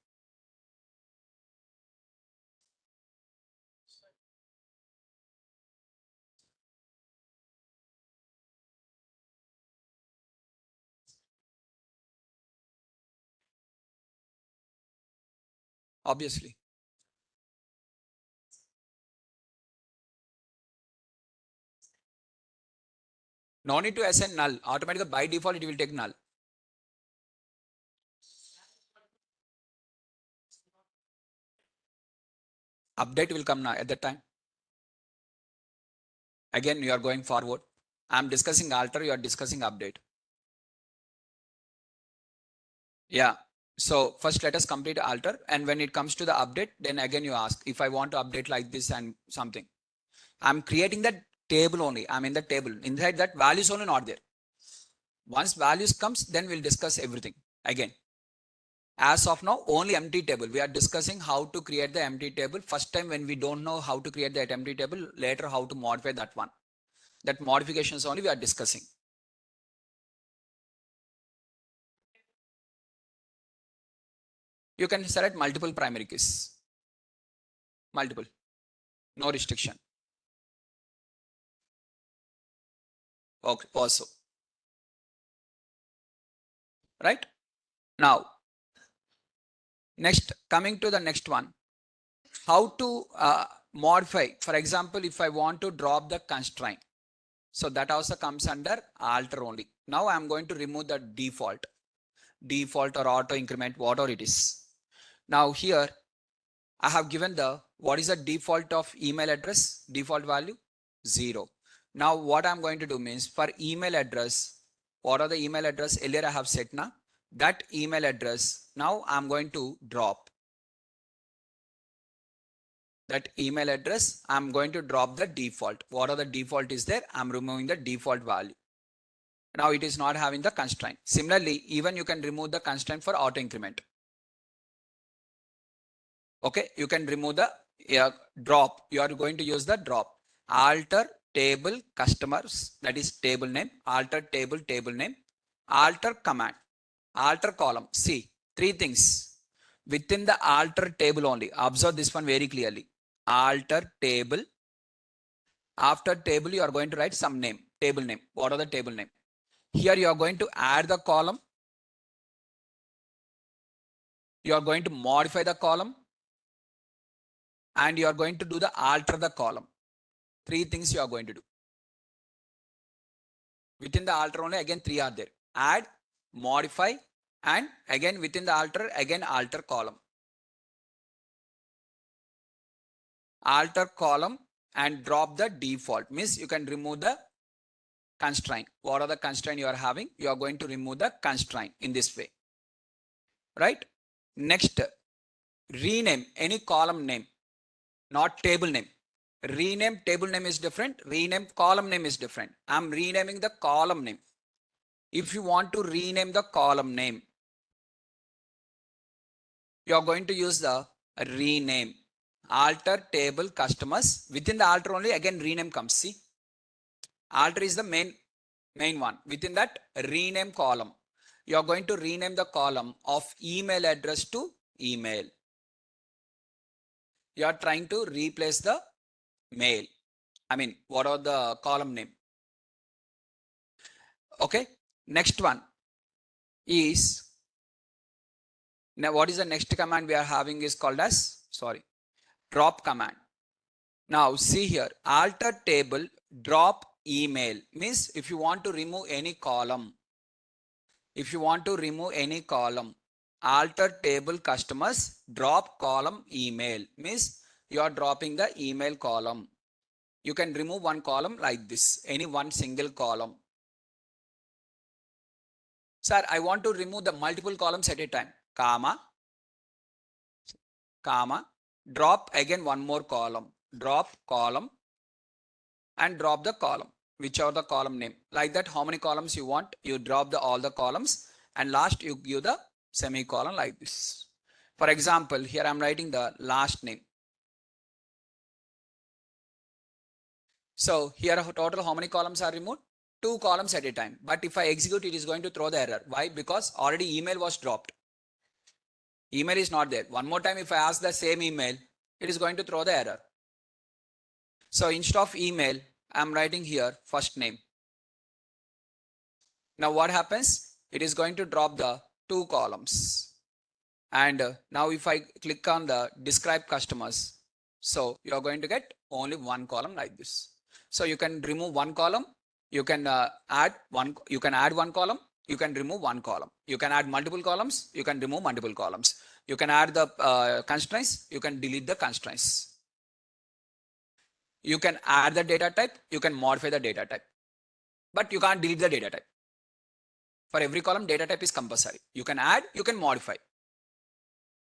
Obviously. No need to assign null. Automatically by default it will take null. Update will come now at that time. Again, you are going forward. I'm discussing alter, you are discussing update. Yeah. So first let us complete alter. And when it comes to the update, then again you ask if I want to update like this and something. I'm creating that table only. I'm in the table. Inside that values only not there. Once values comes, then we'll discuss everything again. As of now, only empty table. We are discussing how to create the empty table. First time when we don't know how to create that empty table, later how to modify that one. That modifications only we are discussing. You can select multiple primary keys. Multiple. No restriction. Okay, also. Right? Now, next, coming to the next one. How to modify. For example, if I want to drop the constraint. So that also comes under alter only. Now I'm going to remove the default or auto increment, whatever it is. Now here I have given the, what is the default of email address? Default value 0. Now what I'm going to do means, for email address, what are the email address earlier I have set now? That email address, now I'm going to drop. That email address, I'm going to drop the default. What are the default is there? I'm removing the default value. Now it is not having the constraint. Similarly, even you can remove the constraint for auto increment. Okay, you can remove the drop. You are going to use the drop. Alter table customers, that is table name. Alter table name. Alter command. Alter column. See, three things. Within the alter table only. Observe this one very clearly. Alter table. After table, you are going to write some name. Table name. What are the table name? Here you are going to add the column. You are going to modify the column. And you are going to do the alter the column. Three things you are going to do. Within the alter only, again, three are there. Add, modify, and again within the alter, again alter column. Alter column and drop the default. Means you can remove the constraint. What are the constraint you are having? You are going to remove the constraint in this way. Right? Next, rename any column name, not table name. Rename table name is different. Rename column name is different. I'm renaming the column name. If you want to rename the column name, you are going to use the rename. Alter table customers. Within the alter only, again rename comes. See, alter is the main one. Within that, rename column. You are going to rename the column of email address to email. You are trying to replace the mail. I mean, what are the column name? Okay. Next one is, now what is the next command we are having is called as, drop command. Now see here, alter table drop email means if you want to remove any column, alter table customers drop column email means you are dropping the email column. You can remove one column like this, any one single column. Sir, I want to remove the multiple columns at a time, comma, drop again one more column, drop column and drop the column, whichever the column name. Like that, how many columns you want, you drop all the columns and last you give the semicolon like this. For example, here I'm writing the last name. So here total how many columns are removed? 2 columns at a time. But if I execute, it is going to throw the error. Why? Because already email was dropped. Email is not there. One more time, if I ask the same email, it is going to throw the error. So instead of email, I'm writing here first name. Now what happens? It is going to drop the 2 columns. And now if I click on the describe customers, so you are going to get only 1 column like this. So you can remove 1 column, you can add 1 column, you can remove 1 column. You can add multiple columns, you can remove multiple columns. You can add the constraints, you can delete the constraints. You can add the data type, you can modify the data type, but you can't delete the data type. For every column, data type is compulsory. You can add, you can modify.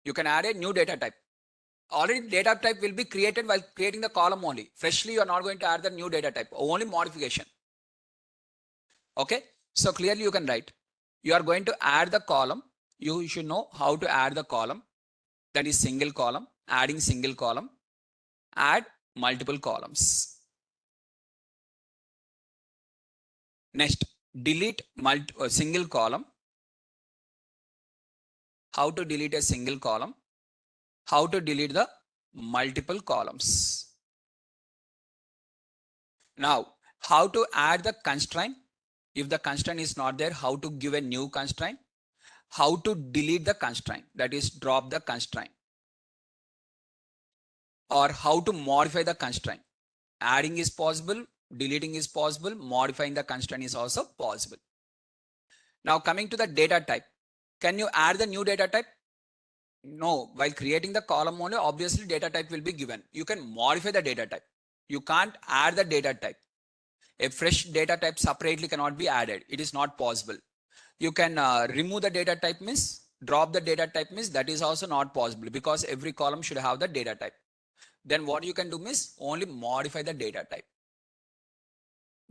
You can add a new data type. Already data type will be created while creating the column only. Freshly, you are not going to add the new data type, only modification. Okay. So clearly you can write, you are going to add the column. You should know how to add the column. That is single column, adding single column, add multiple columns. Next, delete single column. how to delete a single column, how to delete the multiple columns. Now, how to add the constraint. If the constraint is not there, how to give a new constraint, how to delete the constraint, that is drop the constraint, or how to modify the constraint. Adding is possible, deleting is possible, modifying the constraint is also possible. Now coming to the data type. Can you add the new data type? No, while creating the column only, obviously data type will be given. You can modify the data type. You can't add the data type. A fresh data type separately cannot be added. It is not possible. You can remove the data type means, drop the data type means, that is also not possible because every column should have the data type. Then what you can do means only modify the data type.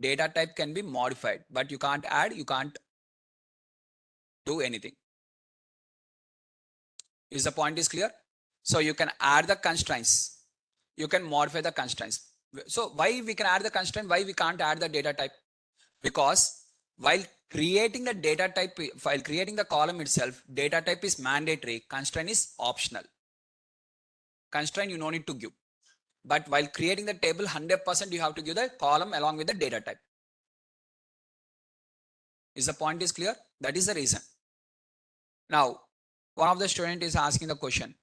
Data type can be modified, but you can't add, you can't do anything. Is the point is clear? So you can add the constraints. You can modify the constraints. So why we can add the constraint? Why we can't add the data type? Because while creating the data type, while creating the column itself, data type is mandatory, constraint is optional. Constraint you no need to give. But while creating the table, 100% you have to give the column along with the data type. Is the point is clear? That is the reason. Now, one of the student is asking the question,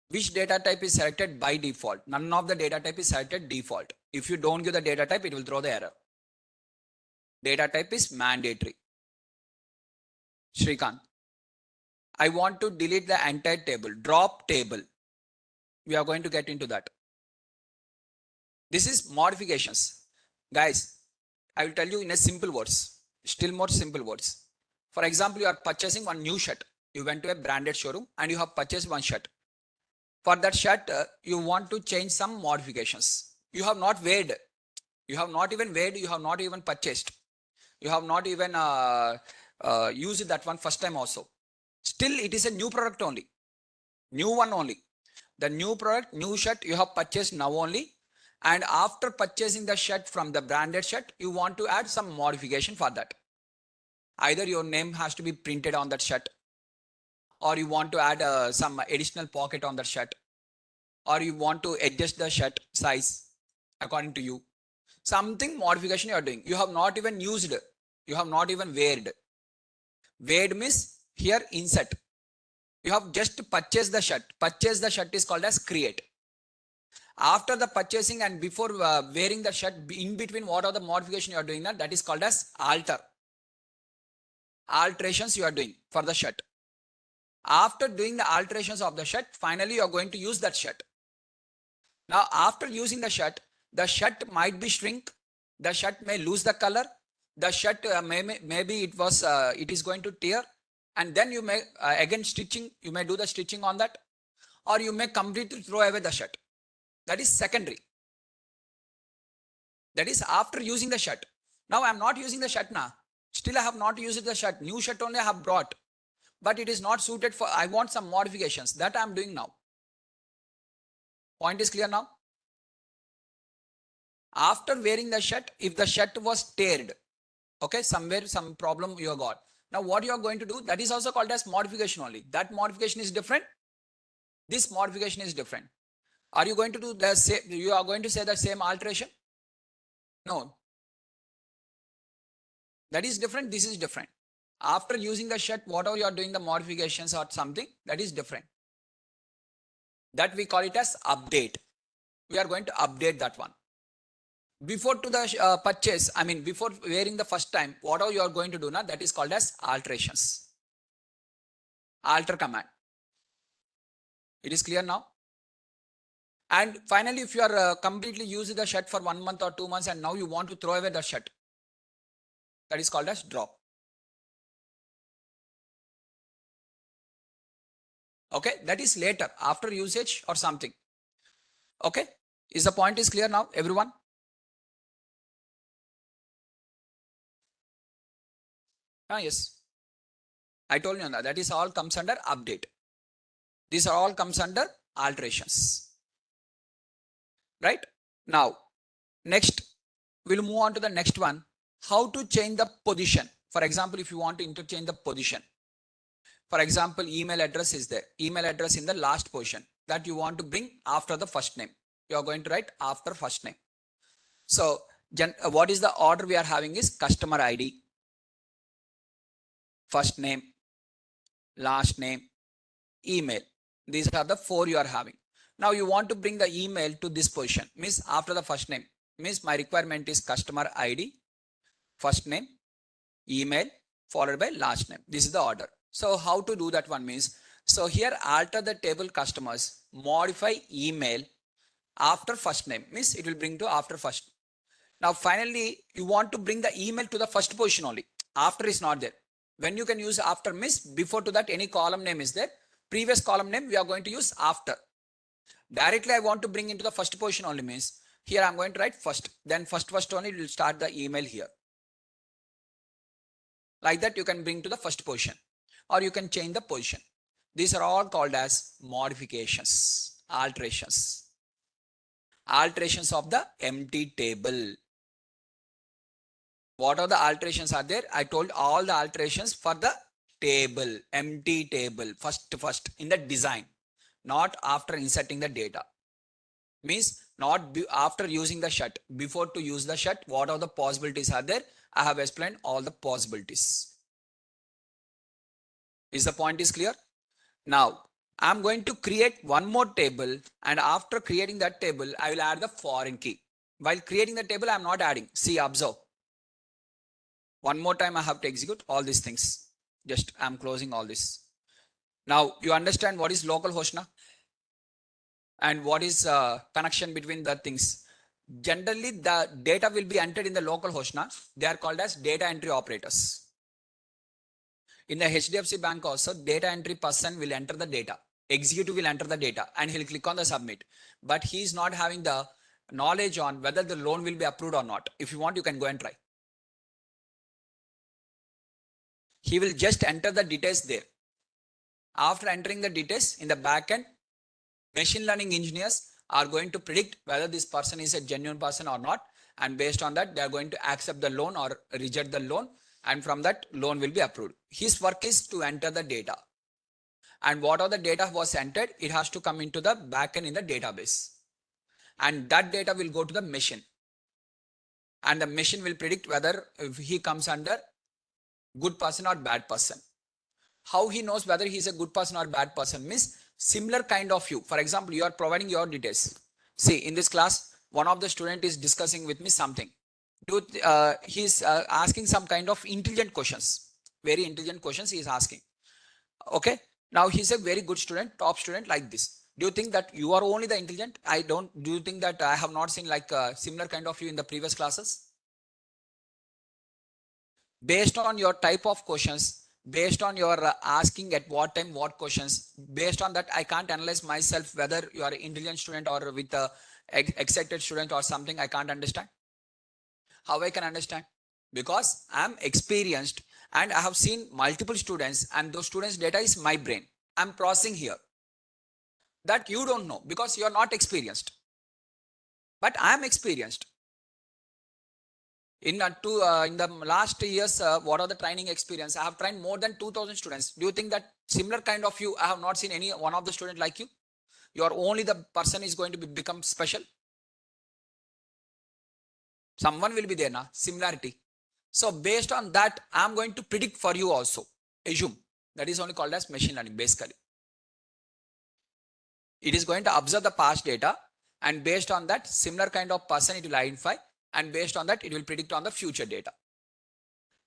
which data type is selected by default? None of the data type is selected default. If you don't give the data type, it will throw the error. Data type is mandatory. Shrikant, I want to delete the entire table, drop table. We are going to get into that. This is modifications. Guys, I will tell you in a simple words, still more simple words. For example, you are purchasing one new shirt. You went to a branded showroom and you have purchased one shirt. For that shirt, you want to change some modifications. You have not weighed. You have not even weighed. You have not even purchased. You have not even used that one first time also. Still, it is a new product only. New one only. The new product, new shirt you have purchased now only. And after purchasing the shirt from the branded shirt, you want to add some modification for that. Either your name has to be printed on that shirt, or you want to add some additional pocket on the shirt, or you want to adjust the shirt size according to you. Something modification you are doing. You have not even used. You have not even weighed. Weighed means here insert. You have just purchased the shirt. Purchase the shirt is called as create. After the purchasing and before wearing the shirt, in between what are the modification you are doing, that is called as alter. Alterations you are doing for the shirt. After doing the alterations of the shirt, finally you are going to use that shirt. Now after using the shirt might be shrink, the shirt may lose the color, the shirt maybe it is going to tear, and then you may again stitching, you may do the stitching on that, or you may completely throw away the shirt. That is secondary. That is after using the shirt. Now I am not using the shirt now. Still I have not used the shirt. New shirt only I have brought. But it is not suited for, I want some modifications. That I am doing now. Point is clear now? After wearing the shirt, if the shirt was teared, okay, somewhere some problem you got. Now what you are going to do, that is also called as modification only. That modification is different. This modification is different. Are you going to do the same? You are going to say the same alteration? No. That is different. This is different. After using the shirt, whatever you are doing the modifications or something, that is different. That we call it as update. We are going to update that one. Before to the purchase, I mean before wearing the first time, whatever you are going to do now, that is called as alterations. Alter command. It is clear now? And finally, if you are completely using the shirt for 1 month or 2 months and now you want to throw away the shirt, that is called as drop. Okay, that is later after usage or something. Okay, is the point is clear now, everyone? Yes, I told you that is all comes under update. These are all comes under alterations. Right now, next we'll move on to the next one. How to change the position. For example, if you want to interchange the position, For example, email address is there. Email address in the last position that you want to bring after the first name. You are going to write after first name. So what is the order we are having is customer ID, first name, last name, email. These are the 4 you are having. Now you want to bring the email to this position, means after the first name. Means my requirement is customer ID, first name, email, followed by last name. This is the order. So how to do that one means, so here alter the table customers, modify email after first name, means it will bring to after first. Now finally you want to bring the email to the first position only. After is not there. When you can use after means before to that any column name is there. Previous column name we are going to use after. Directly I want to bring into the first position only means here I'm going to write first. Then first only will start the email here. Like that you can bring to the first position or you can change the position. These are all called as modifications, alterations. Alterations of the empty table. What are the alterations are there? I told all the alterations for the table, empty table, first in the design, not after inserting the data. Means not after using the shut. Before to use the shut, what are the possibilities are there? I have explained all the possibilities. Is the point is clear? Now I'm going to create one more table, and after creating that table, I will add the foreign key. While creating the table, I'm not adding. See, observe. One more time I have to execute all these things. Just I'm closing all this. Now you understand what is localhost now? And what is connection between the things. Generally the data will be entered in the localhost now. They are called as data entry operators. In the HDFC Bank also, data entry person will enter the data. Executive will enter the data and he'll click on the submit. But he is not having the knowledge on whether the loan will be approved or not. If you want, you can go and try. He will just enter the details there. After entering the details in the backend, machine learning engineers are going to predict whether this person is a genuine person or not. And based on that, they are going to accept the loan or reject the loan. And from that, loan will be approved. His work is to enter the data. And what are the data was entered, it has to come into the backend in the database. And that data will go to the machine. And the machine will predict whether if he comes under good person or bad person. How he knows whether he is a good person or bad person means similar kind of you. For example, you are providing your details. See, in this class, one of the student is discussing with me something. He's asking some kind of intelligent questions. Very intelligent questions he is asking. Okay. Now he's a very good student, top student like this. Do you think that you are only the intelligent? Do you think that I have not seen like a similar kind of you in the previous classes? Based on your type of questions, based on your asking at what time, what questions, based on that, I can't analyze myself whether you are an intelligent student or with a excited student or something. I can't understand. How I can understand? Because I'm experienced and I have seen multiple students and those students' data is my brain. I'm processing here. That you don't know because you are not experienced. But I am experienced. In the last years, what are the training experience? I have trained more than 2,000 students. Do you think that similar kind of you, I have not seen any one of the student like you? You are only the person is going to become special. Someone will be there now, similarity. So based on that, I'm going to predict for you also. Assume. That is only called as machine learning basically. It is going to observe the past data and based on that similar kind of person it will identify and based on that it will predict on the future data.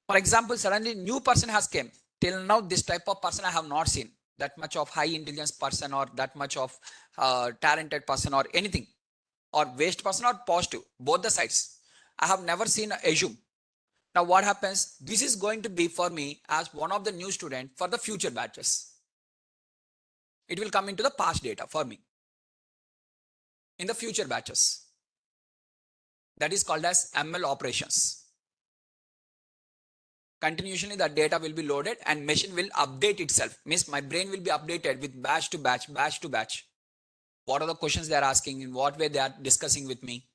For example, suddenly new person has came. Till now this type of person I have not seen. That much of high intelligence person or that much of talented person or anything. Or waste person or positive. Both the sides. I have never seen assume. Now what happens? This is going to be for me as one of the new student for the future batches. It will come into the past data for me. In the future batches. That is called as ML operations. Continuously the data will be loaded and machine will update itself. Means my brain will be updated with batch to batch, batch to batch. What are the questions they are asking? In what way they are discussing with me?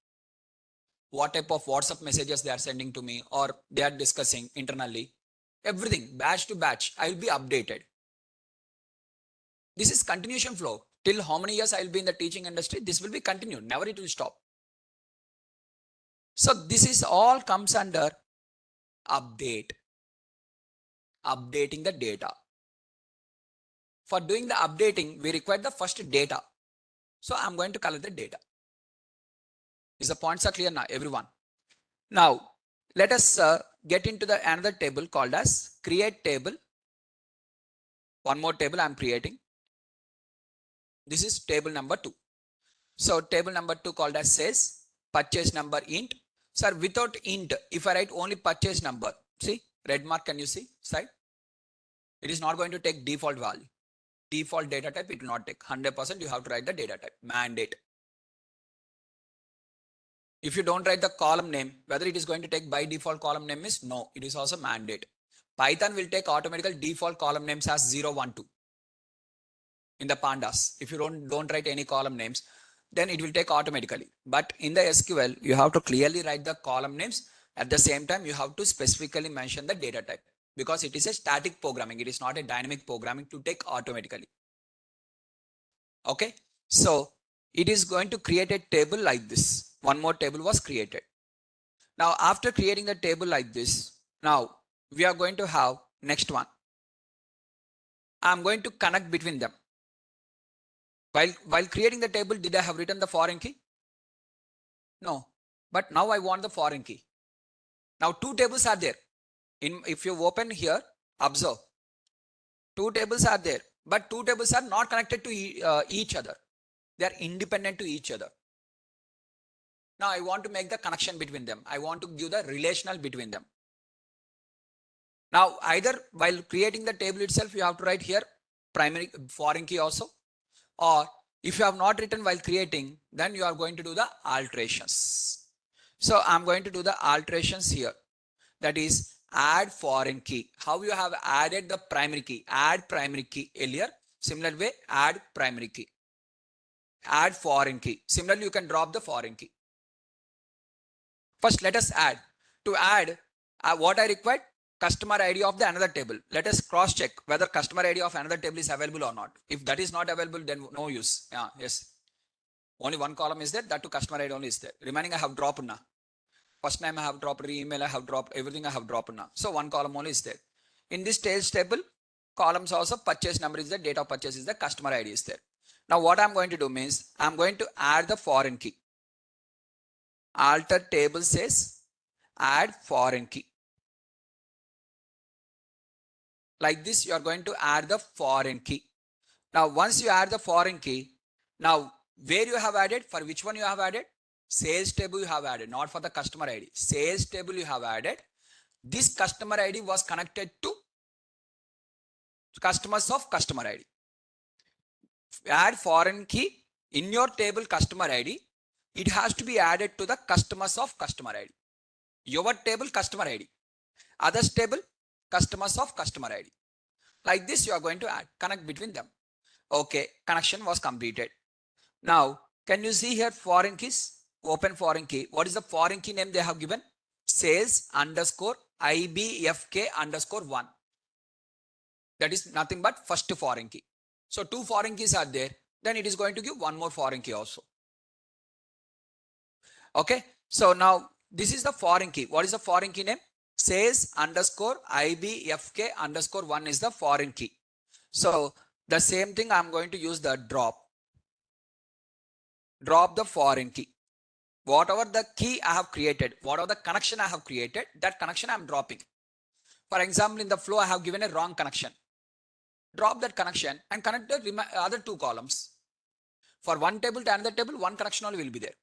What type of WhatsApp messages they are sending to me or they are discussing internally. Everything batch to batch I will be updated. This is continuation flow. Till how many years I will be in the teaching industry, this will be continued. Never it will stop. So this is all comes under update. Updating the data. For doing the updating, we require the first data. So I'm going to collect the data. Is the points are clear now, everyone? Now, let us get into the another table called as create table. One more table I'm creating. This is table number 2. So table number 2 called as says purchase number int. Sir, without int, if I write only purchase number, see red mark, can you see side? It is not going to take default value. Default data type, it will not take 100%. You have to write the data type, mandate. If you don't write the column name, whether it is going to take by default column name is no, it is also mandate. Python will take automatical default column names as 0, 1, 2. In the pandas, if you don't write any column names, then it will take automatically. But in the SQL, you have to clearly write the column names. At the same time, you have to specifically mention the data type because it is a static programming. It is not a dynamic programming to take automatically. Okay. So it is going to create a table like this. One more table was created. Now, after creating the table like this, now we are going to have next one. I'm going to connect between them. While creating the table, did I have written the foreign key? No, but now I want the foreign key. Now 2 tables are there. If you open here, observe. 2 tables are there, but 2 tables are not connected to each other. They are independent to each other. Now I want to make the connection between them. I want to give the relational between them. Now either while creating the table itself, you have to write here primary foreign key also. Or if you have not written while creating, then you are going to do the alterations. So I'm going to do the alterations here. That is add foreign key. How you have added the primary key? Add primary key earlier. Similar way, add primary key. Add foreign key. Similarly, you can drop the foreign key. First, let us add. To add, what I required? Customer ID of the another table. Let us cross check whether customer ID of another table is available or not. If that is not available, then no use. Yeah, yes. Only one column is there. That to customer ID only is there. Remaining I have dropped now. First name I have dropped, email I have dropped, everything I have dropped now. So one column only is there. In this sales table, columns also purchase number is there, date of purchase is there, customer ID is there. Now what I'm going to do means I'm going to add the foreign key. Alter table says add foreign key. Like this, you are going to add the foreign key. Now, once you add the foreign key, now where you have added, for which one you have added? Sales table you have added, not for the customer ID. Sales table you have added. This customer ID was connected to customers of customer ID. Add foreign key in your table customer ID. It has to be added to the customers of customer ID. Your table customer ID. Others table customers of customer ID. Like this, you are going to add, connect between them. Okay, connection was completed. Now, can you see here foreign keys? Open foreign key. What is the foreign key name they have given? Sales underscore IBFK underscore 1. That is nothing but first foreign key. So 2 foreign keys are there. Then it is going to give one more foreign key also. Okay. So now this is the foreign key. What is the foreign key name? Sales underscore IBFK underscore 1 is the foreign key. So the same thing I'm going to use the drop. Drop the foreign key. Whatever the key I have created, whatever the connection I have created, that connection I'm dropping. For example, in the flow, I have given a wrong connection. Drop that connection and connect the other 2 columns. For one table to another table, one connection only will be there.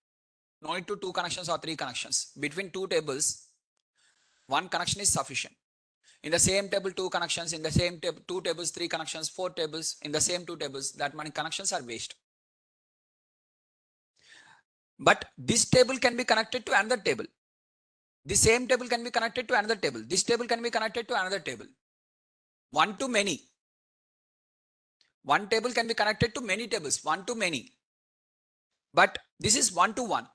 No need to 2 connections or 3 connections. Between 2 tables, one connection is sufficient. In the same table, 2 connections. In the same table, 2 tables, 3 connections, 4 tables. In the same 2 tables, that many connections are waste. But this table can be connected to another table. The same table can be connected to another table. This table can be connected to another table. One to many. One table can be connected to many tables. One to many. But this is one to one.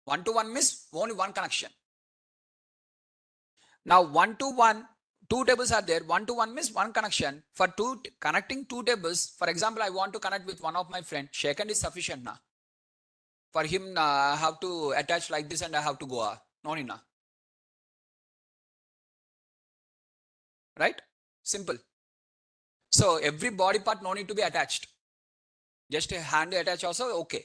One to one means only one connection. Now 1 to 1, two tables are there. One to one means one connection. For connecting two tables, for example, I want to connect with one of my friend. Second is sufficient now. For him, I have to attach like this and I have to go. No need now. Right? Simple. So every body part no need to be attached. Just a hand attach also okay.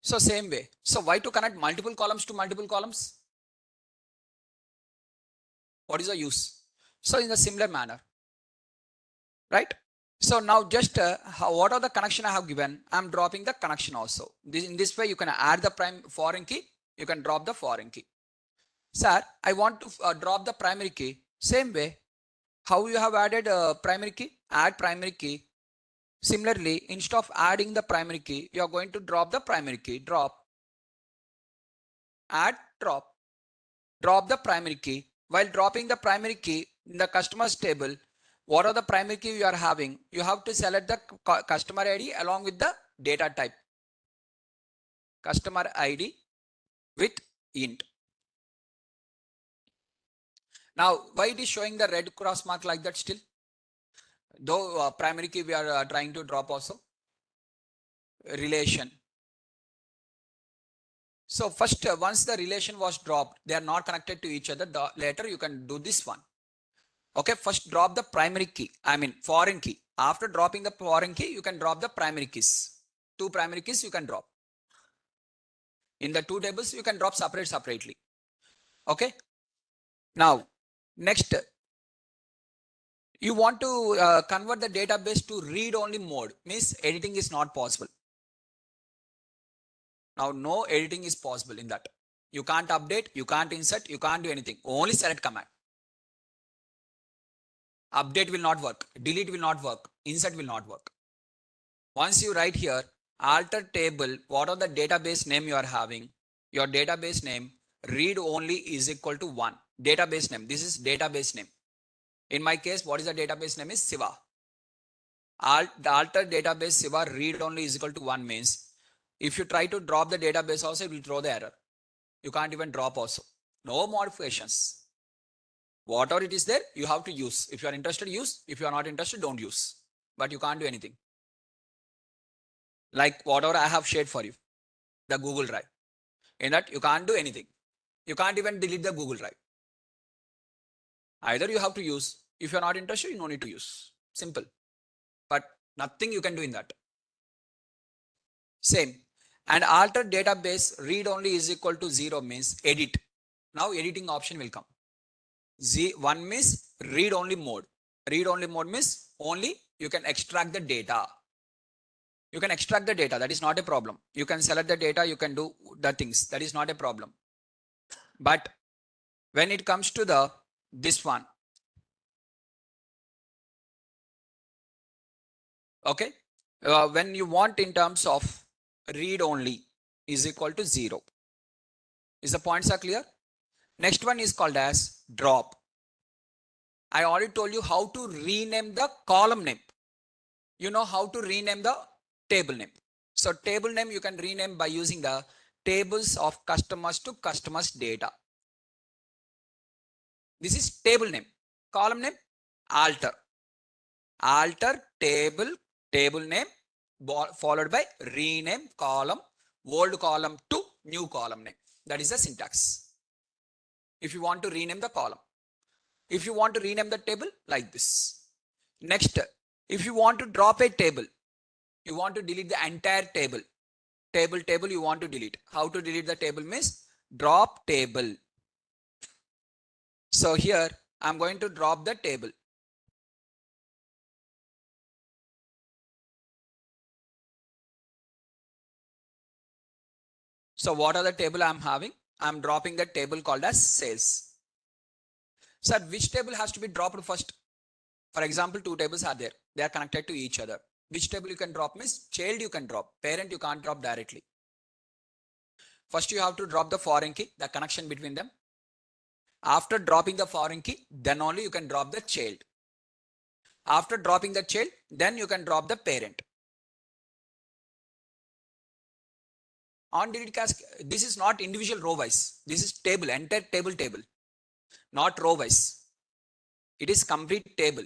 So same way. So why to connect multiple columns to multiple columns? What is the use? So in a similar manner, right? So now just what are the connection I have given? I'm dropping the connection also. In this way, you can add the foreign key. You can drop the foreign key. Sir, I want to drop the primary key. Same way. How you have added primary key? Add primary key. Similarly, instead of adding the primary key, you are going to drop the primary key. Drop. Add, drop. Drop the primary key. While dropping the primary key in the customers table, what are the primary key you are having? You have to select the customer ID along with the data type. Customer ID with int. Now, why it is showing the red cross mark like that still? Though primary key we are trying to drop also. Relation. So first, once the relation was dropped, they are not connected to each other. Later you can do this one. Okay, first drop the primary key. I mean foreign key. After dropping the foreign key, you can drop the primary keys. Two primary keys you can drop. In the two tables, you can drop separately. Okay. Now, next, you want to convert the database to read-only mode. Means editing is not possible. Now, no editing is possible in that. You can't update, you can't insert, you can't do anything. Only select command. Update will not work. Delete will not work. Insert will not work. Once you write here, alter table, what are the database name you are having? Your database name, read only is equal to 1. Database name. This is database name. In my case, what is the database name is Siva. The alter database Siva read only is equal to 1 means if you try to drop the database also, it will throw the error. You can't even drop also. No modifications. Whatever it is there, you have to use. If you are interested, use. If you are not interested, don't use. But you can't do anything. Like whatever I have shared for you, the Google Drive. In that, you can't do anything. You can't even delete the Google Drive. Either you have to use. If you're not interested, you don't need to use. Simple. But nothing you can do in that. Same. And alter database read only is equal to 0 means edit. Now editing option will come. 1 means read only mode. Read only mode means only you can extract the data. You can extract the data. That is not a problem. You can select the data. You can do the things. That is not a problem. But when it comes to this one, okay, when you want in terms of read only is equal to 0. Is the points are clear? Next one is called as drop. I already told you how to rename the column name. You know how to rename the table name. So table name you can rename by using the tables of customers to customers data. This is table name. Column name, alter. Alter table name followed by rename column, old column to new column name. That is the syntax. If you want to rename the column. If you want to rename the table like this. Next, if you want to drop a table, you want to delete the entire table. Table you want to delete. How to delete the table means drop table. So here I'm going to drop the table. So what are the table I'm having? I'm dropping the table called as sales. Sir, which table has to be dropped first? For example, two tables are there. They are connected to each other. Which table you can drop means child you can drop. Parent you can't drop directly. First you have to drop the foreign key, the connection between them. After dropping the foreign key, then only you can drop the child. After dropping the child, then you can drop the parent. On delete cache, this is not individual row wise. This is table, entire table, not row wise. It is complete table.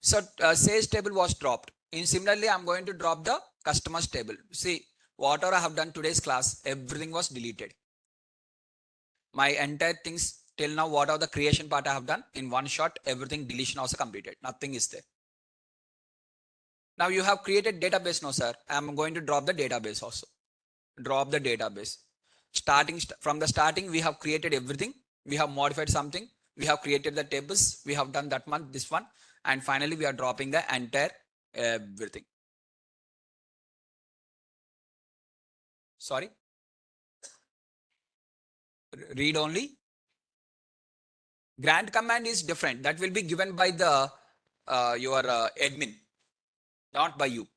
So sales table was dropped. In similarly, I'm going to drop the customers table. See, whatever I have done today's class, everything was deleted. My entire things till now, whatever the creation part I have done in one shot, everything deletion also completed. Nothing is there. Now you have created database. No, sir. I'm going to drop the database also. Drop the database. From the starting, we have created everything. We have modified something. We have created the tables. We have done that one, this one. And finally, we are dropping the entire everything. Sorry. Read only. Grant command is different. That will be given by the your admin, not by you.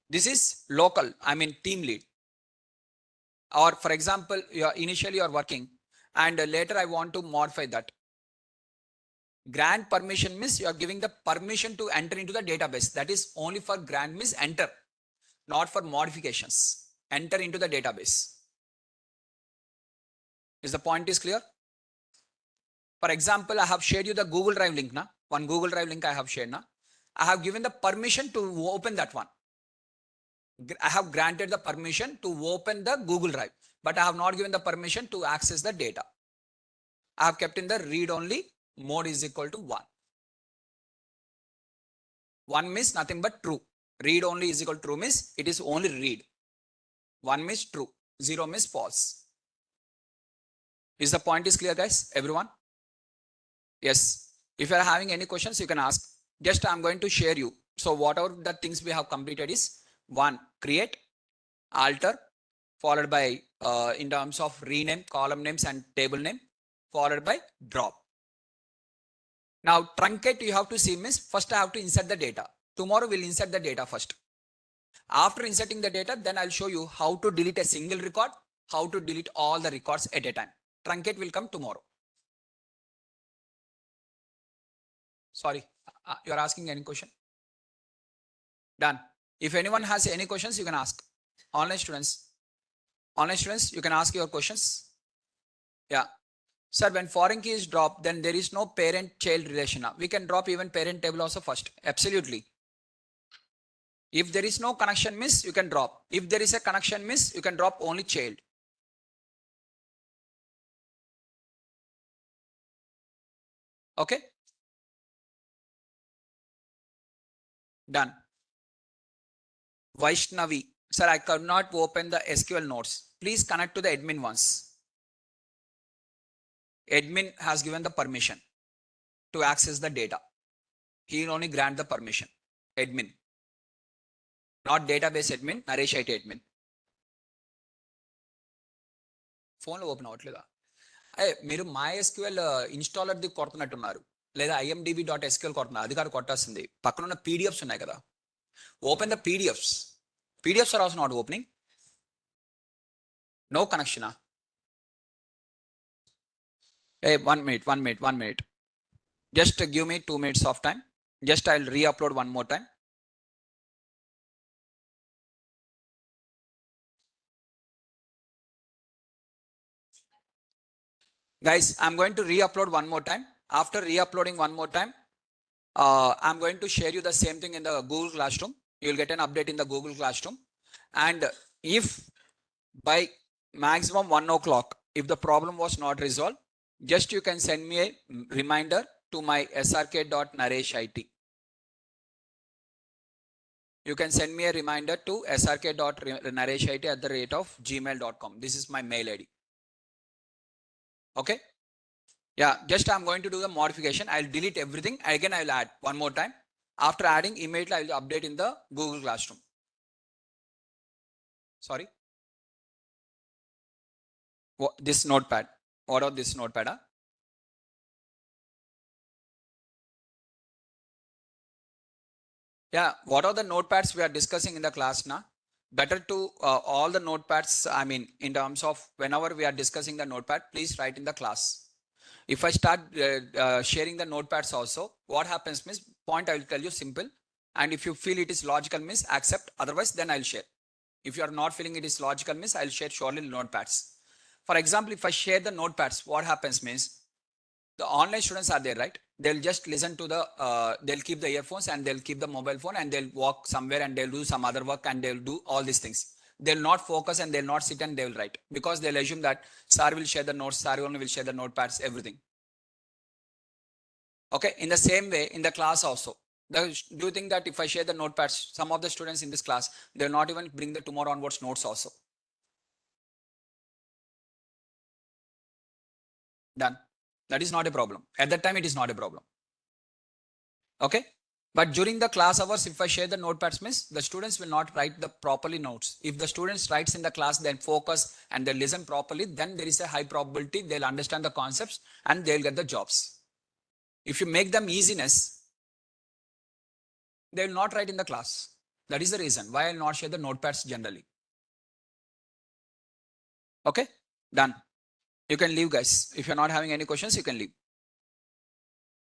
This is local. I mean team lead. Or for example, initially you are working and later I want to modify that. Grant permission means you are giving the permission to enter into the database. That is only for grant means enter, not for modifications. Enter into the database. Is the point is clear? For example, I have shared you the Google Drive link. One Google Drive link I have shared. I have given the permission to open that one. I have granted the permission to open the Google Drive, but I have not given the permission to access the data. I have kept in the read only mode is equal to 1. 1 means nothing but true. Read only is equal to true means it is only read. 1 means true. 0 means false. Is the point is clear, guys? Everyone? Yes. If you are having any questions, you can ask. Just I'm going to share you. So whatever the things we have completed is 1, create, alter, followed by in terms of rename, column names and table name, followed by drop. Now truncate you have to see means first I have to insert the data. Tomorrow we'll insert the data first. After inserting the data, then I'll show you how to delete a single record, how to delete all the records at a time. Truncate will come tomorrow. Sorry, you are asking any question? Done. If anyone has any questions, you can ask. Online students, you can ask your questions. Yeah. Sir, when foreign key is dropped, then there is no parent-child relation. We can drop even parent table also first. Absolutely. If there is no connection means you can drop. If there is a connection means you can drop only child. Okay. Done. Vaishnavi. Sir, I cannot open the SQL nodes. Please connect to the admin once. Admin has given the permission to access the data. He will only grant the permission. Admin. Not database admin, Naresh IT admin. Phone open అవట్లేదా? మీరు MySQL installer the కొడుతున్నట్టున్నారు లేదా imdb.sql కొడుతున్నారు. అది కాదు కొట్టాల్సింది. పక్కన ఉన్న PDFs ఉన్నాయి కదా. Open the PDFs. PDFs are also not opening. No connection. Hey, 1 minute. Just give me 2 minutes of time. Just I'll re-upload one more time. Guys, I'm going to re-upload one more time. After re-uploading one more time, I'm going to share you the same thing in the Google Classroom. You'll get an update in the Google Classroom. And if by maximum 1 o'clock, if the problem was not resolved, just you can send me a reminder to my srk.nareshit. You can send me a reminder to srk.nareshit@gmail.com. This is my mail ID. Okay. Yeah, just I'm going to do the modification. I'll delete everything. Again, I'll add one more time. After adding, immediately I will update in the Google Classroom. Sorry. What, this notepad. What are this notepad? Yeah, what are the notepads we are discussing in the class now? Better to all the notepads, I mean, in terms of whenever we are discussing the notepad, please write in the class. If I start sharing the notepads also, what happens means, point I will tell you simple. And if you feel it is logical means accept, otherwise then I'll share. If you are not feeling it is logical means I'll share surely notepads. For example, if I share the notepads, what happens means the online students are there, right? they'll just listen to the, they'll keep the earphones and they'll keep the mobile phone and they'll walk somewhere and they'll do some other work and they'll do all these things. They'll not focus and they'll not sit and they'll write because they'll assume that sir will share the notes, sir only will share the notepads, everything. Okay, in the same way, in the class also, do you think that if I share the notepads, some of the students in this class, they'll not even bring the tomorrow onwards notes also? Done. That is not a problem. At that time, it is not a problem. Okay. But during the class hours, if I share the notepads, means the students will not write the properly notes. If the students writes in the class, then focus and they listen properly, then there is a high probability they'll understand the concepts and they'll get the jobs. If you make them easiness, they will not write in the class. That is the reason why I'll not share the notepads generally. Okay, done. You can leave, guys. If you're not having any questions, you can leave.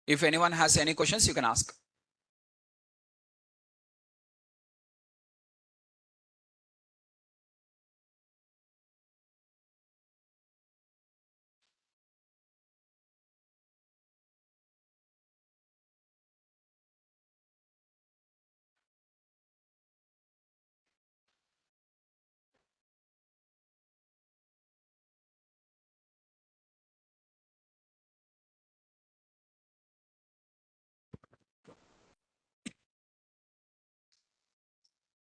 If anyone has any questions, you can ask.